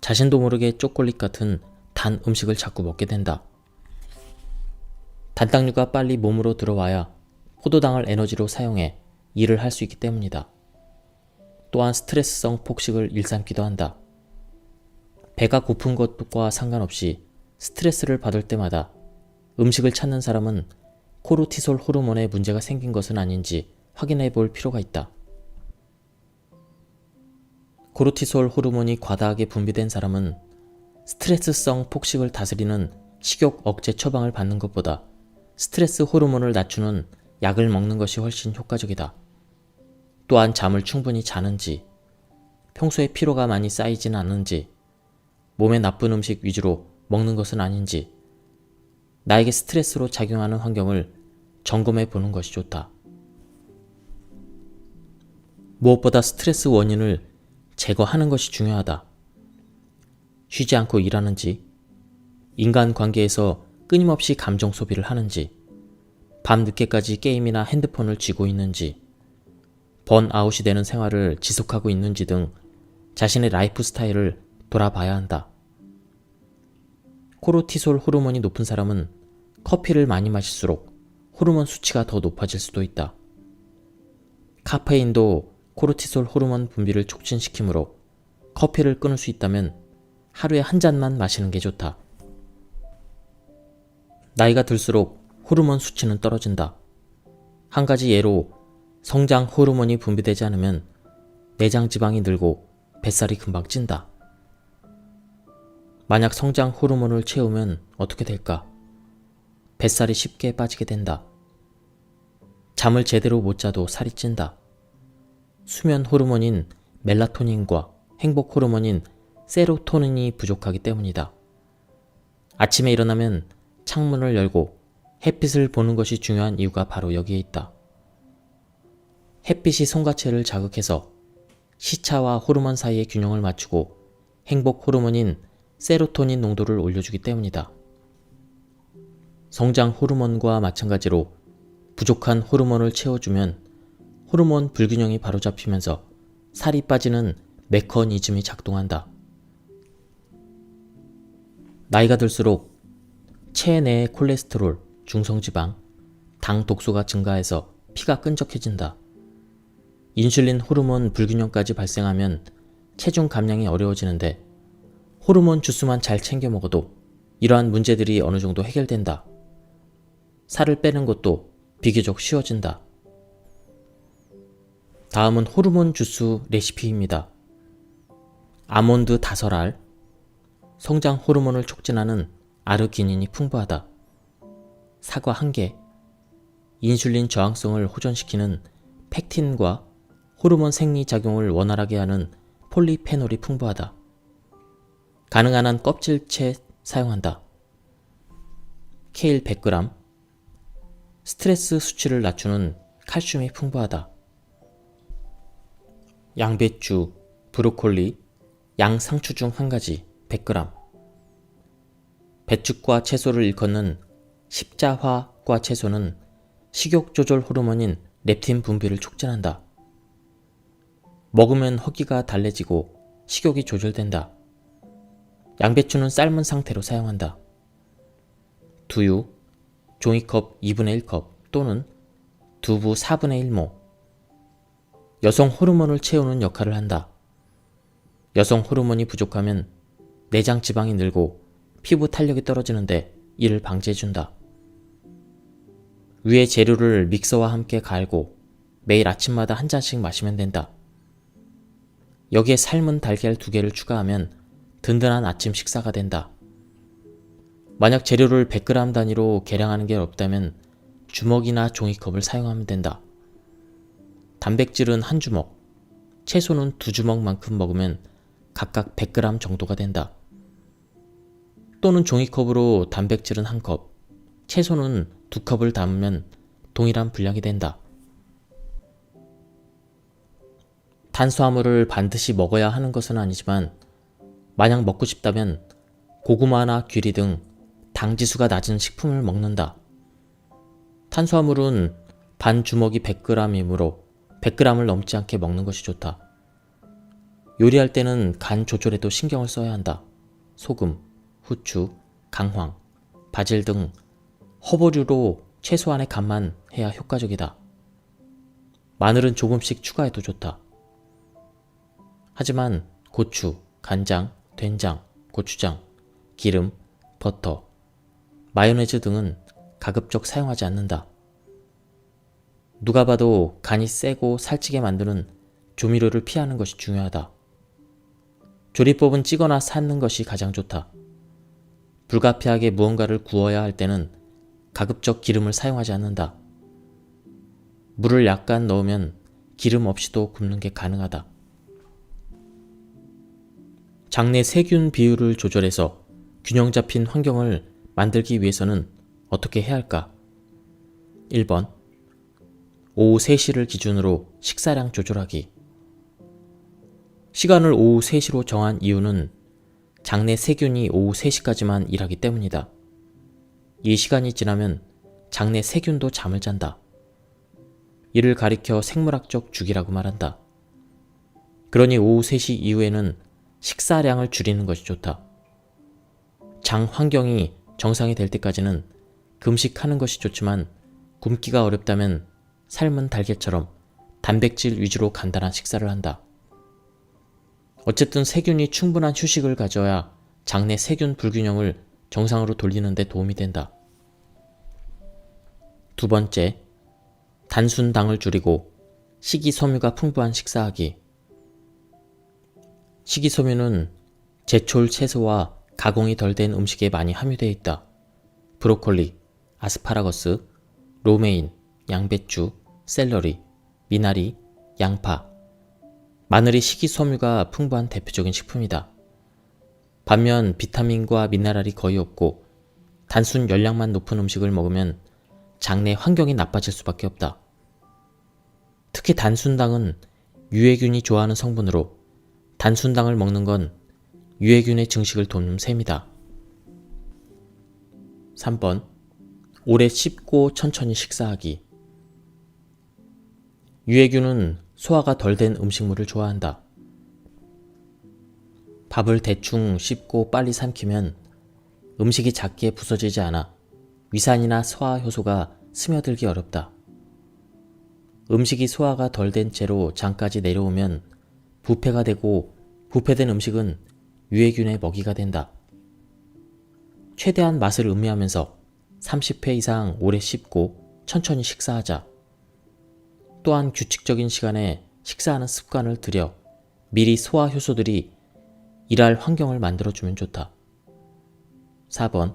자신도 모르게 초콜릿 같은 단 음식을 자꾸 먹게 된다. 단당류가 빨리 몸으로 들어와야 포도당을 에너지로 사용해 일을 할 수 있기 때문이다. 또한 스트레스성 폭식을 일삼기도 한다. 배가 고픈 것과 상관없이 스트레스를 받을 때마다 음식을 찾는 사람은 코르티솔 호르몬에 문제가 생긴 것은 아닌지 확인해 볼 필요가 있다. 코르티솔 호르몬이 과다하게 분비된 사람은 스트레스성 폭식을 다스리는 식욕 억제 처방을 받는 것보다 스트레스 호르몬을 낮추는 약을 먹는 것이 훨씬 효과적이다. 또한 잠을 충분히 자는지, 평소에 피로가 많이 쌓이지는 않은지, 몸에 나쁜 음식 위주로 먹는 것은 아닌지, 나에게 스트레스로 작용하는 환경을 점검해 보는 것이 좋다. 무엇보다 스트레스 원인을 제거하는 것이 중요하다. 쉬지 않고 일하는지, 인간관계에서 끊임없이 감정 소비를 하는지, 밤늦게까지 게임이나 핸드폰을 쥐고 있는지, 번아웃이 되는 생활을 지속하고 있는지 등 자신의 라이프 스타일을 돌아봐야 한다. 코르티솔 호르몬이 높은 사람은 커피를 많이 마실수록 호르몬 수치가 더 높아질 수도 있다. 카페인도 코르티솔 호르몬 분비를 촉진시키므로 커피를 끊을 수 있다면 하루에 한 잔만 마시는 게 좋다. 나이가 들수록 호르몬 수치는 떨어진다. 한 가지 예로 성장 호르몬이 분비되지 않으면 내장 지방이 늘고 뱃살이 금방 찐다. 만약 성장 호르몬을 채우면 어떻게 될까? 뱃살이 쉽게 빠지게 된다. 잠을 제대로 못 자도 살이 찐다. 수면 호르몬인 멜라토닌과 행복 호르몬인 세로토닌이 부족하기 때문이다. 아침에 일어나면 창문을 열고 햇빛을 보는 것이 중요한 이유가 바로 여기에 있다. 햇빛이 송가체를 자극해서 시차와 호르몬 사이의 균형을 맞추고 행복 호르몬인 세로토닌 농도를 올려주기 때문이다. 성장 호르몬과 마찬가지로 부족한 호르몬을 채워주면 호르몬 불균형이 바로잡히면서 살이 빠지는 메커니즘이 작동한다. 나이가 들수록 체내의 콜레스테롤, 중성지방, 당 독소가 증가해서 피가 끈적해진다. 인슐린 호르몬 불균형까지 발생하면 체중 감량이 어려워지는데 호르몬 주스만 잘 챙겨 먹어도 이러한 문제들이 어느 정도 해결된다. 살을 빼는 것도 비교적 쉬워진다. 다음은 호르몬 주스 레시피입니다. 아몬드 5알, 성장 호르몬을 촉진하는 아르기닌이 풍부하다. 사과 1개, 인슐린 저항성을 호전시키는 펙틴과 호르몬 생리작용을 원활하게 하는 폴리페놀이 풍부하다. 가능한 한 껍질채 사용한다. 케일 100g, 스트레스 수치를 낮추는 칼슘이 풍부하다. 양배추, 브로콜리, 양상추 중 한 가지 100g, 배축과 채소를 일컫는 십자화과 채소는 식욕 조절 호르몬인 렙틴 분비를 촉진한다. 먹으면 허기가 달래지고 식욕이 조절된다. 양배추는 삶은 상태로 사용한다. 두유, 종이컵 2분의 1컵 또는 두부 4분의 1모. 여성 호르몬을 채우는 역할을 한다. 여성 호르몬이 부족하면 내장 지방이 늘고 피부 탄력이 떨어지는데 이를 방지해준다. 위의 재료를 믹서와 함께 갈고 매일 아침마다 한 잔씩 마시면 된다. 여기에 삶은 달걀 2개를 추가하면 든든한 아침 식사가 된다. 만약 재료를 100g 단위로 계량하는 게 어렵다면 주먹이나 종이컵을 사용하면 된다. 단백질은 1주먹, 채소는 2주먹만큼 먹으면 각각 100g 정도가 된다. 또는 종이컵으로 단백질은 1컵, 채소는 2컵을 담으면 동일한 분량이 된다. 탄수화물을 반드시 먹어야 하는 것은 아니지만 만약 먹고 싶다면 고구마나 귀리 등 당지수가 낮은 식품을 먹는다. 탄수화물은 반 주먹이 100g이므로 100g을 넘지 않게 먹는 것이 좋다. 요리할 때는 간 조절에도 신경을 써야 한다. 소금, 후추, 강황, 바질 등 허브류로 최소한의 간만 해야 효과적이다. 마늘은 조금씩 추가해도 좋다. 하지만 고추, 간장, 된장, 고추장, 기름, 버터, 마요네즈 등은 가급적 사용하지 않는다. 누가 봐도 간이 세고 살찌게 만드는 조미료를 피하는 것이 중요하다. 조리법은 찌거나 삶는 것이 가장 좋다. 불가피하게 무언가를 구워야 할 때는 가급적 기름을 사용하지 않는다. 물을 약간 넣으면 기름 없이도 굽는 게 가능하다. 장내 세균 비율을 조절해서 균형 잡힌 환경을 만들기 위해서는 어떻게 해야 할까? 1번. 오후 3시를 기준으로 식사량 조절하기. 시간을 오후 3시로 정한 이유는 장내 세균이 오후 3시까지만 일하기 때문이다. 이 시간이 지나면 장내 세균도 잠을 잔다. 이를 가리켜 생물학적 주기라고 말한다. 그러니 오후 3시 이후에는 식사량을 줄이는 것이 좋다. 장 환경이 정상이 될 때까지는 금식하는 것이 좋지만 굶기가 어렵다면 삶은 달걀처럼 단백질 위주로 간단한 식사를 한다. 어쨌든 세균이 충분한 휴식을 가져야 장내 세균 불균형을 정상으로 돌리는 데 도움이 된다. 2번째, 단순당을 줄이고 식이섬유가 풍부한 식사하기. 식이섬유는 제철 채소와 가공이 덜 된 음식에 많이 함유되어 있다. 브로콜리, 아스파라거스, 로메인, 양배추, 샐러리, 미나리, 양파, 마늘이 식이섬유가 풍부한 대표적인 식품이다. 반면 비타민과 미네랄이 거의 없고 단순 열량만 높은 음식을 먹으면 장내 환경이 나빠질 수밖에 없다. 특히 단순당은 유해균이 좋아하는 성분으로 단순당을 먹는 건 유해균의 증식을 돕는 셈이다. 3번. 오래 씹고 천천히 식사하기. 유해균은 소화가 덜 된 음식물을 좋아한다. 밥을 대충 씹고 빨리 삼키면 음식이 작게 부서지지 않아 위산이나 소화 효소가 스며들기 어렵다. 음식이 소화가 덜 된 채로 장까지 내려오면 부패가 되고 부패된 음식은 유해균의 먹이가 된다. 최대한 맛을 음미하면서 30회 이상 오래 씹고 천천히 식사하자. 또한 규칙적인 시간에 식사하는 습관을 들여 미리 소화 효소들이 일할 환경을 만들어주면 좋다. 4번.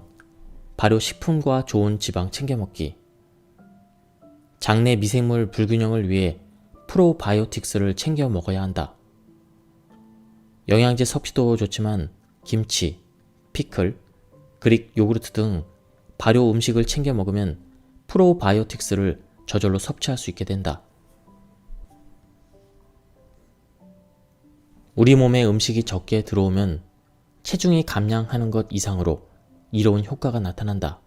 발효식품과 좋은 지방 챙겨 먹기. 장내 미생물 불균형을 위해 프로바이오틱스를 챙겨 먹어야 한다. 영양제 섭취도 좋지만 김치, 피클, 그릭 요구르트 등 발효 음식을 챙겨 먹으면 프로바이오틱스를 저절로 섭취할 수 있게 된다. 우리 몸에 음식이 적게 들어오면 체중이 감량하는 것 이상으로 이로운 효과가 나타난다.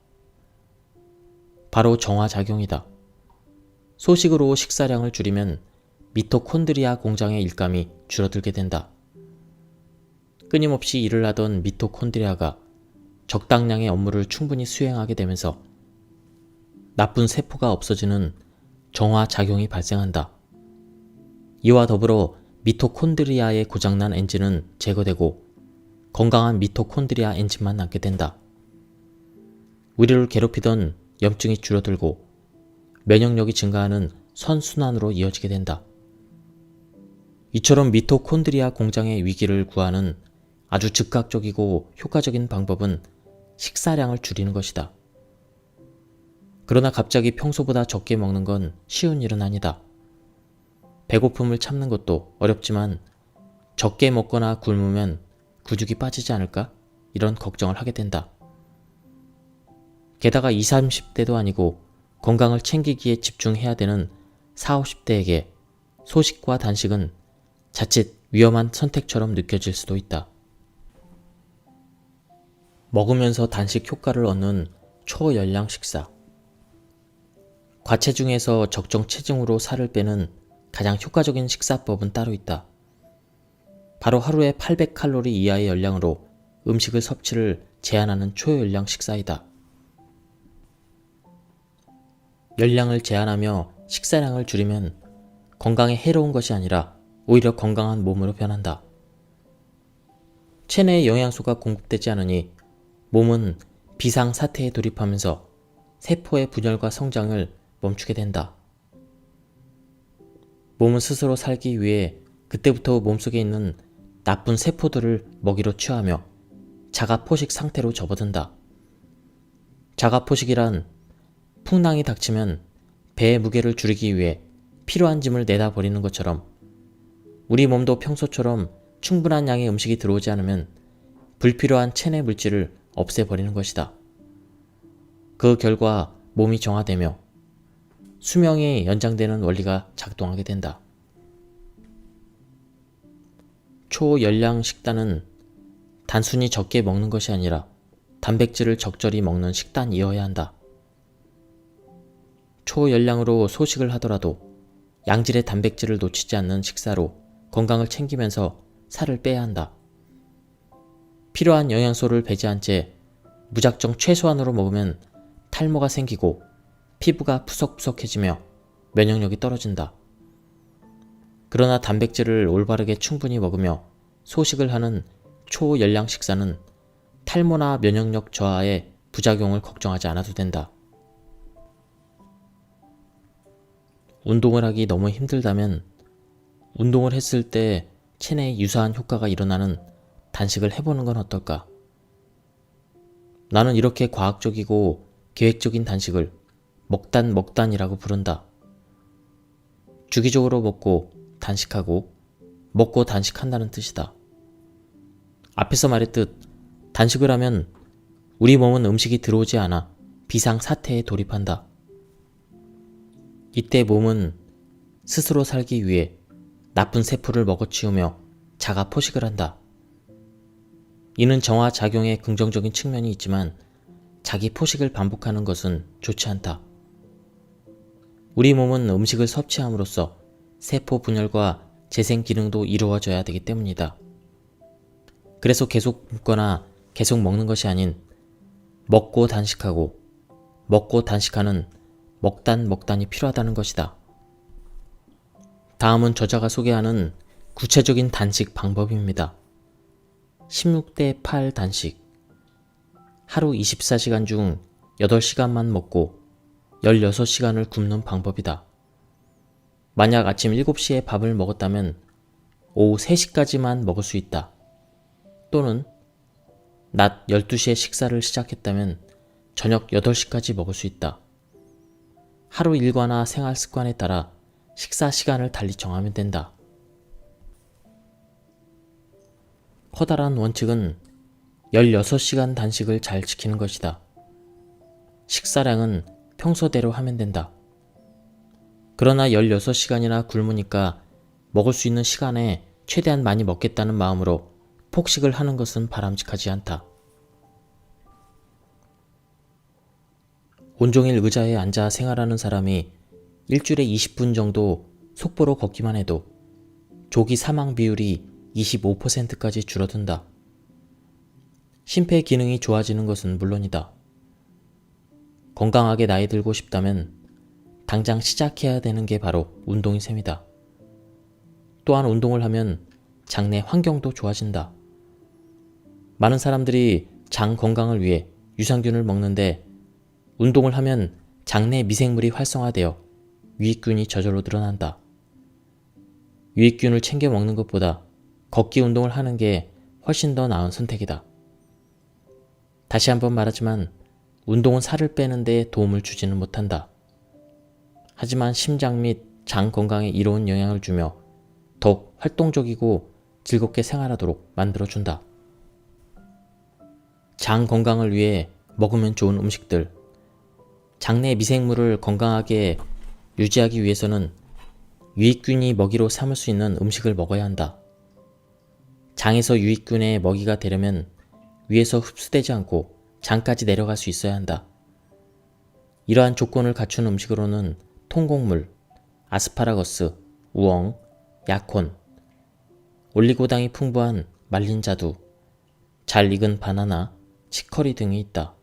바로 정화작용이다. 소식으로 식사량을 줄이면 미토콘드리아 공장의 일감이 줄어들게 된다. 끊임없이 일을 하던 미토콘드리아가 적당량의 업무를 충분히 수행하게 되면서 나쁜 세포가 없어지는 정화작용이 발생한다. 이와 더불어 미토콘드리아의 고장난 엔진은 제거되고 건강한 미토콘드리아 엔진만 남게 된다. 우리를 괴롭히던 염증이 줄어들고 면역력이 증가하는 선순환으로 이어지게 된다. 이처럼 미토콘드리아 공장의 위기를 구하는 아주 즉각적이고 효과적인 방법은 식사량을 줄이는 것이다. 그러나 갑자기 평소보다 적게 먹는 건 쉬운 일은 아니다. 배고픔을 참는 것도 어렵지만 적게 먹거나 굶으면 구죽이 빠지지 않을까? 이런 걱정을 하게 된다. 게다가 20, 30대도 아니고 건강을 챙기기에 집중해야 되는 40, 50대에게 소식과 단식은 자칫 위험한 선택처럼 느껴질 수도 있다. 먹으면서 단식 효과를 얻는 초열량 식사. 과체중에서 적정 체중으로 살을 빼는 가장 효과적인 식사법은 따로 있다. 바로 하루에 800칼로리 이하의 열량으로 음식을 섭취를 제한하는 초열량 식사이다. 열량을 제한하며 식사량을 줄이면 건강에 해로운 것이 아니라 오히려 건강한 몸으로 변한다. 체내에 영양소가 공급되지 않으니 몸은 비상사태에 돌입하면서 세포의 분열과 성장을 멈추게 된다. 몸은 스스로 살기 위해 그때부터 몸속에 있는 나쁜 세포들을 먹이로 취하며 자가포식 상태로 접어든다. 자가포식이란 풍랑이 닥치면 배의 무게를 줄이기 위해 필요한 짐을 내다 버리는 것처럼 우리 몸도 평소처럼 충분한 양의 음식이 들어오지 않으면 불필요한 체내 물질을 없애버리는 것이다. 그 결과 몸이 정화되며 수명이 연장되는 원리가 작동하게 된다. 초열량 식단은 단순히 적게 먹는 것이 아니라 단백질을 적절히 먹는 식단이어야 한다. 초열량으로 소식을 하더라도 양질의 단백질을 놓치지 않는 식사로 건강을 챙기면서 살을 빼야 한다. 필요한 영양소를 배제한 채 무작정 최소한으로 먹으면 탈모가 생기고 피부가 푸석푸석해지며 면역력이 떨어진다. 그러나 단백질을 올바르게 충분히 먹으며 소식을 하는 초열량 식사는 탈모나 면역력 저하의 부작용을 걱정하지 않아도 된다. 운동을 하기 너무 힘들다면 운동을 했을 때 체내에 유사한 효과가 일어나는 단식을 해보는 건 어떨까? 나는 이렇게 과학적이고 계획적인 단식을 먹단이라고 부른다. 주기적으로 먹고 단식하고 먹고 단식한다는 뜻이다. 앞에서 말했듯 단식을 하면 우리 몸은 음식이 들어오지 않아 비상사태에 돌입한다. 이때 몸은 스스로 살기 위해 나쁜 세포를 먹어치우며 자가 포식을 한다. 이는 정화작용의 긍정적인 측면이 있지만 자기 포식을 반복하는 것은 좋지 않다. 우리 몸은 음식을 섭취함으로써 세포 분열과 재생 기능도 이루어져야 되기 때문이다. 그래서 계속 굶거나 계속 먹는 것이 아닌 먹고 단식하고 먹고 단식하는 먹단이 필요하다는 것이다. 다음은 저자가 소개하는 구체적인 단식 방법입니다. 16대 8 단식. 하루 24시간 중 8시간만 먹고 16시간을 굶는 방법이다. 만약 아침 7시에 밥을 먹었다면 오후 3시까지만 먹을 수 있다. 또는 낮 12시에 식사를 시작했다면 저녁 8시까지 먹을 수 있다. 하루 일과나 생활 습관에 따라 식사 시간을 달리 정하면 된다. 커다란 원칙은 16시간 단식을 잘 지키는 것이다. 식사량은 평소대로 하면 된다. 그러나 16시간이나 굶으니까 먹을 수 있는 시간에 최대한 많이 먹겠다는 마음으로 폭식을 하는 것은 바람직하지 않다. 온종일 의자에 앉아 생활하는 사람이 일주일에 20분 정도 속보로 걷기만 해도 조기 사망 비율이 25%까지 줄어든다. 심폐 기능이 좋아지는 것은 물론이다. 건강하게 나이 들고 싶다면 당장 시작해야 되는 게 바로 운동이 셈이다. 또한 운동을 하면 장내 환경도 좋아진다. 많은 사람들이 장 건강을 위해 유산균을 먹는데 운동을 하면 장내 미생물이 활성화되어 유익균이 저절로 늘어난다. 유익균을 챙겨 먹는 것보다 걷기 운동을 하는 게 훨씬 더 나은 선택이다. 다시 한번 말하지만 운동은 살을 빼는 데 도움을 주지는 못한다. 하지만 심장 및 장 건강에 이로운 영향을 주며 더욱 활동적이고 즐겁게 생활하도록 만들어준다. 장 건강을 위해 먹으면 좋은 음식들. 장내 미생물을 건강하게 유지하기 위해서는 유익균이 먹이로 삼을 수 있는 음식을 먹어야 한다. 장에서 유익균의 먹이가 되려면 위에서 흡수되지 않고 장까지 내려갈 수 있어야 한다. 이러한 조건을 갖춘 음식으로는 통곡물, 아스파라거스, 우엉, 약혼, 올리고당이 풍부한 말린 자두, 잘 익은 바나나, 치커리 등이 있다.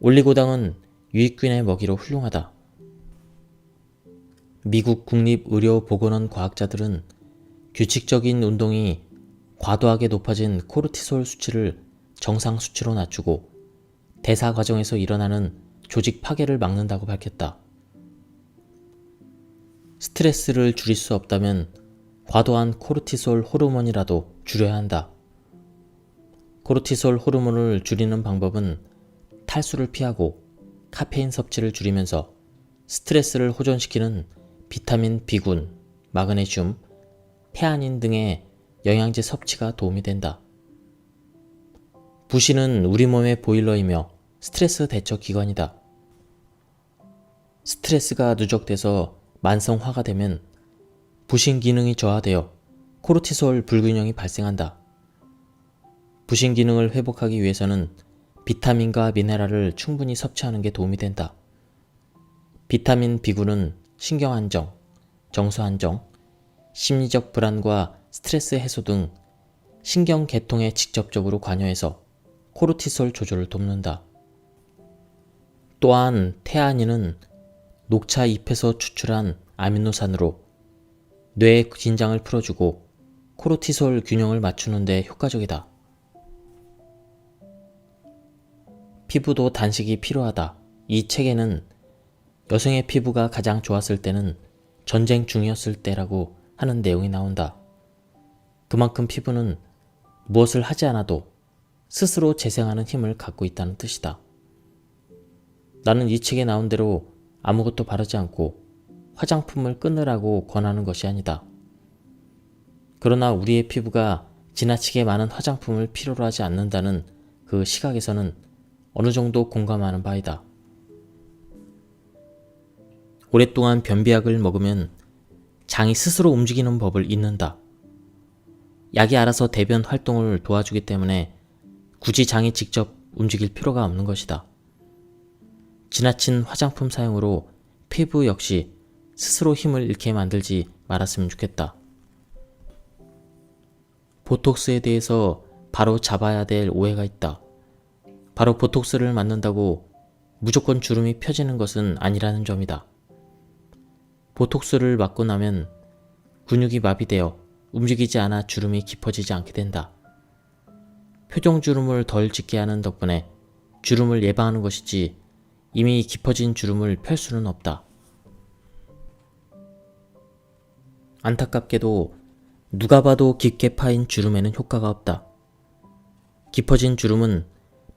올리고당은 유익균의 먹이로 훌륭하다. 미국 국립의료보건원 과학자들은 규칙적인 운동이 과도하게 높아진 코르티솔 수치를 정상 수치로 낮추고 대사 과정에서 일어나는 조직 파괴를 막는다고 밝혔다. 스트레스를 줄일 수 없다면 과도한 코르티솔 호르몬이라도 줄여야 한다. 코르티솔 호르몬을 줄이는 방법은 탈수를 피하고 카페인 섭취를 줄이면서 스트레스를 호전시키는 비타민 B군, 마그네슘, 태아닌 등의 영양제 섭취가 도움이 된다. 부신은 우리 몸의 보일러이며 스트레스 대처 기관이다. 스트레스가 누적돼서 만성화가 되면 부신 기능이 저하되어 코르티솔 불균형이 발생한다. 부신 기능을 회복하기 위해서는 비타민과 미네랄을 충분히 섭취하는 게 도움이 된다. 비타민 B군은 신경 안정, 정서 안정, 심리적 불안과 스트레스 해소 등 신경 계통에 직접적으로 관여해서 코르티솔 조절을 돕는다. 또한 태아닌은 녹차 잎에서 추출한 아미노산으로 뇌의 긴장을 풀어주고 코르티솔 균형을 맞추는 데 효과적이다. 피부도 단식이 필요하다. 이 책에는 여성의 피부가 가장 좋았을 때는 전쟁 중이었을 때라고 하는 내용이 나온다. 그만큼 피부는 무엇을 하지 않아도 스스로 재생하는 힘을 갖고 있다는 뜻이다. 나는 이 책에 나온 대로 아무것도 바르지 않고 화장품을 끊으라고 권하는 것이 아니다. 그러나 우리의 피부가 지나치게 많은 화장품을 필요로 하지 않는다는 그 시각에서는 어느 정도 공감하는 바이다. 오랫동안 변비약을 먹으면 장이 스스로 움직이는 법을 잊는다. 약이 알아서 대변 활동을 도와주기 때문에 굳이 장이 직접 움직일 필요가 없는 것이다. 지나친 화장품 사용으로 피부 역시 스스로 힘을 잃게 만들지 말았으면 좋겠다. 보톡스에 대해서 바로 잡아야 될 오해가 있다. 바로 보톡스를 맞는다고 무조건 주름이 펴지는 것은 아니라는 점이다. 보톡스를 맞고 나면 근육이 마비되어 움직이지 않아 주름이 깊어지지 않게 된다. 표정주름을 덜 짓게 하는 덕분에 주름을 예방하는 것이지 이미 깊어진 주름을 펼 수는 없다. 안타깝게도 누가 봐도 깊게 파인 주름에는 효과가 없다. 깊어진 주름은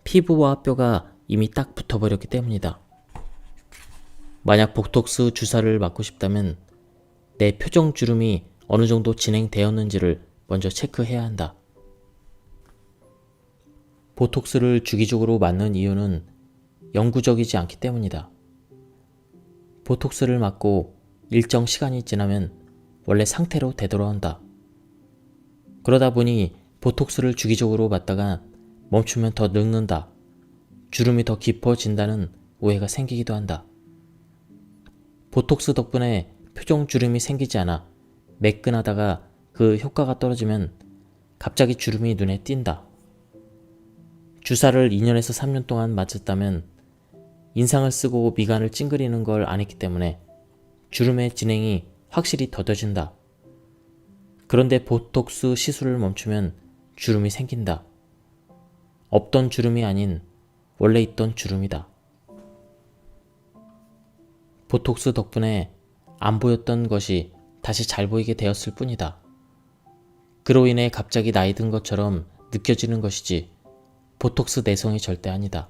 피부와 뼈가 이미 딱 붙어버렸기 때문이다. 만약 보톡스 주사를 맞고 싶다면 내 표정 주름이 어느 정도 진행되었는지를 먼저 체크해야 한다. 보톡스를 주기적으로 맞는 이유는 영구적이지 않기 때문이다. 보톡스를 맞고 일정 시간이 지나면 원래 상태로 되돌아온다. 그러다 보니 보톡스를 주기적으로 맞다가 멈추면 더 늙는다, 주름이 더 깊어진다는 오해가 생기기도 한다. 보톡스 덕분에 표정 주름이 생기지 않아 매끈하다가 그 효과가 떨어지면 갑자기 주름이 눈에 띈다. 주사를 2년에서 3년 동안 맞았다면 인상을 쓰고 미간을 찡그리는 걸 안 했기 때문에 주름의 진행이 확실히 더뎌진다. 그런데 보톡스 시술을 멈추면 주름이 생긴다. 없던 주름이 아닌 원래 있던 주름이다. 보톡스 덕분에 안 보였던 것이 다시 잘 보이게 되었을 뿐이다. 그로 인해 갑자기 나이 든 것처럼 느껴지는 것이지 보톡스 내성이 절대 아니다.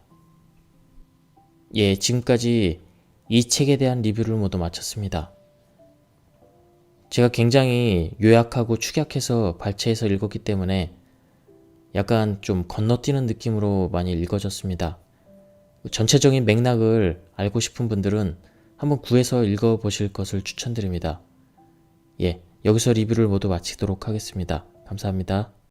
예, 지금까지 이 책에 대한 리뷰를 모두 마쳤습니다. 제가 굉장히 요약하고 축약해서 발췌해서 읽었기 때문에 약간 좀 건너뛰는 느낌으로 많이 읽어졌습니다. 전체적인 맥락을 알고 싶은 분들은 한번 구해서 읽어보실 것을 추천드립니다. 예, 여기서 리뷰를 모두 마치도록 하겠습니다. 감사합니다.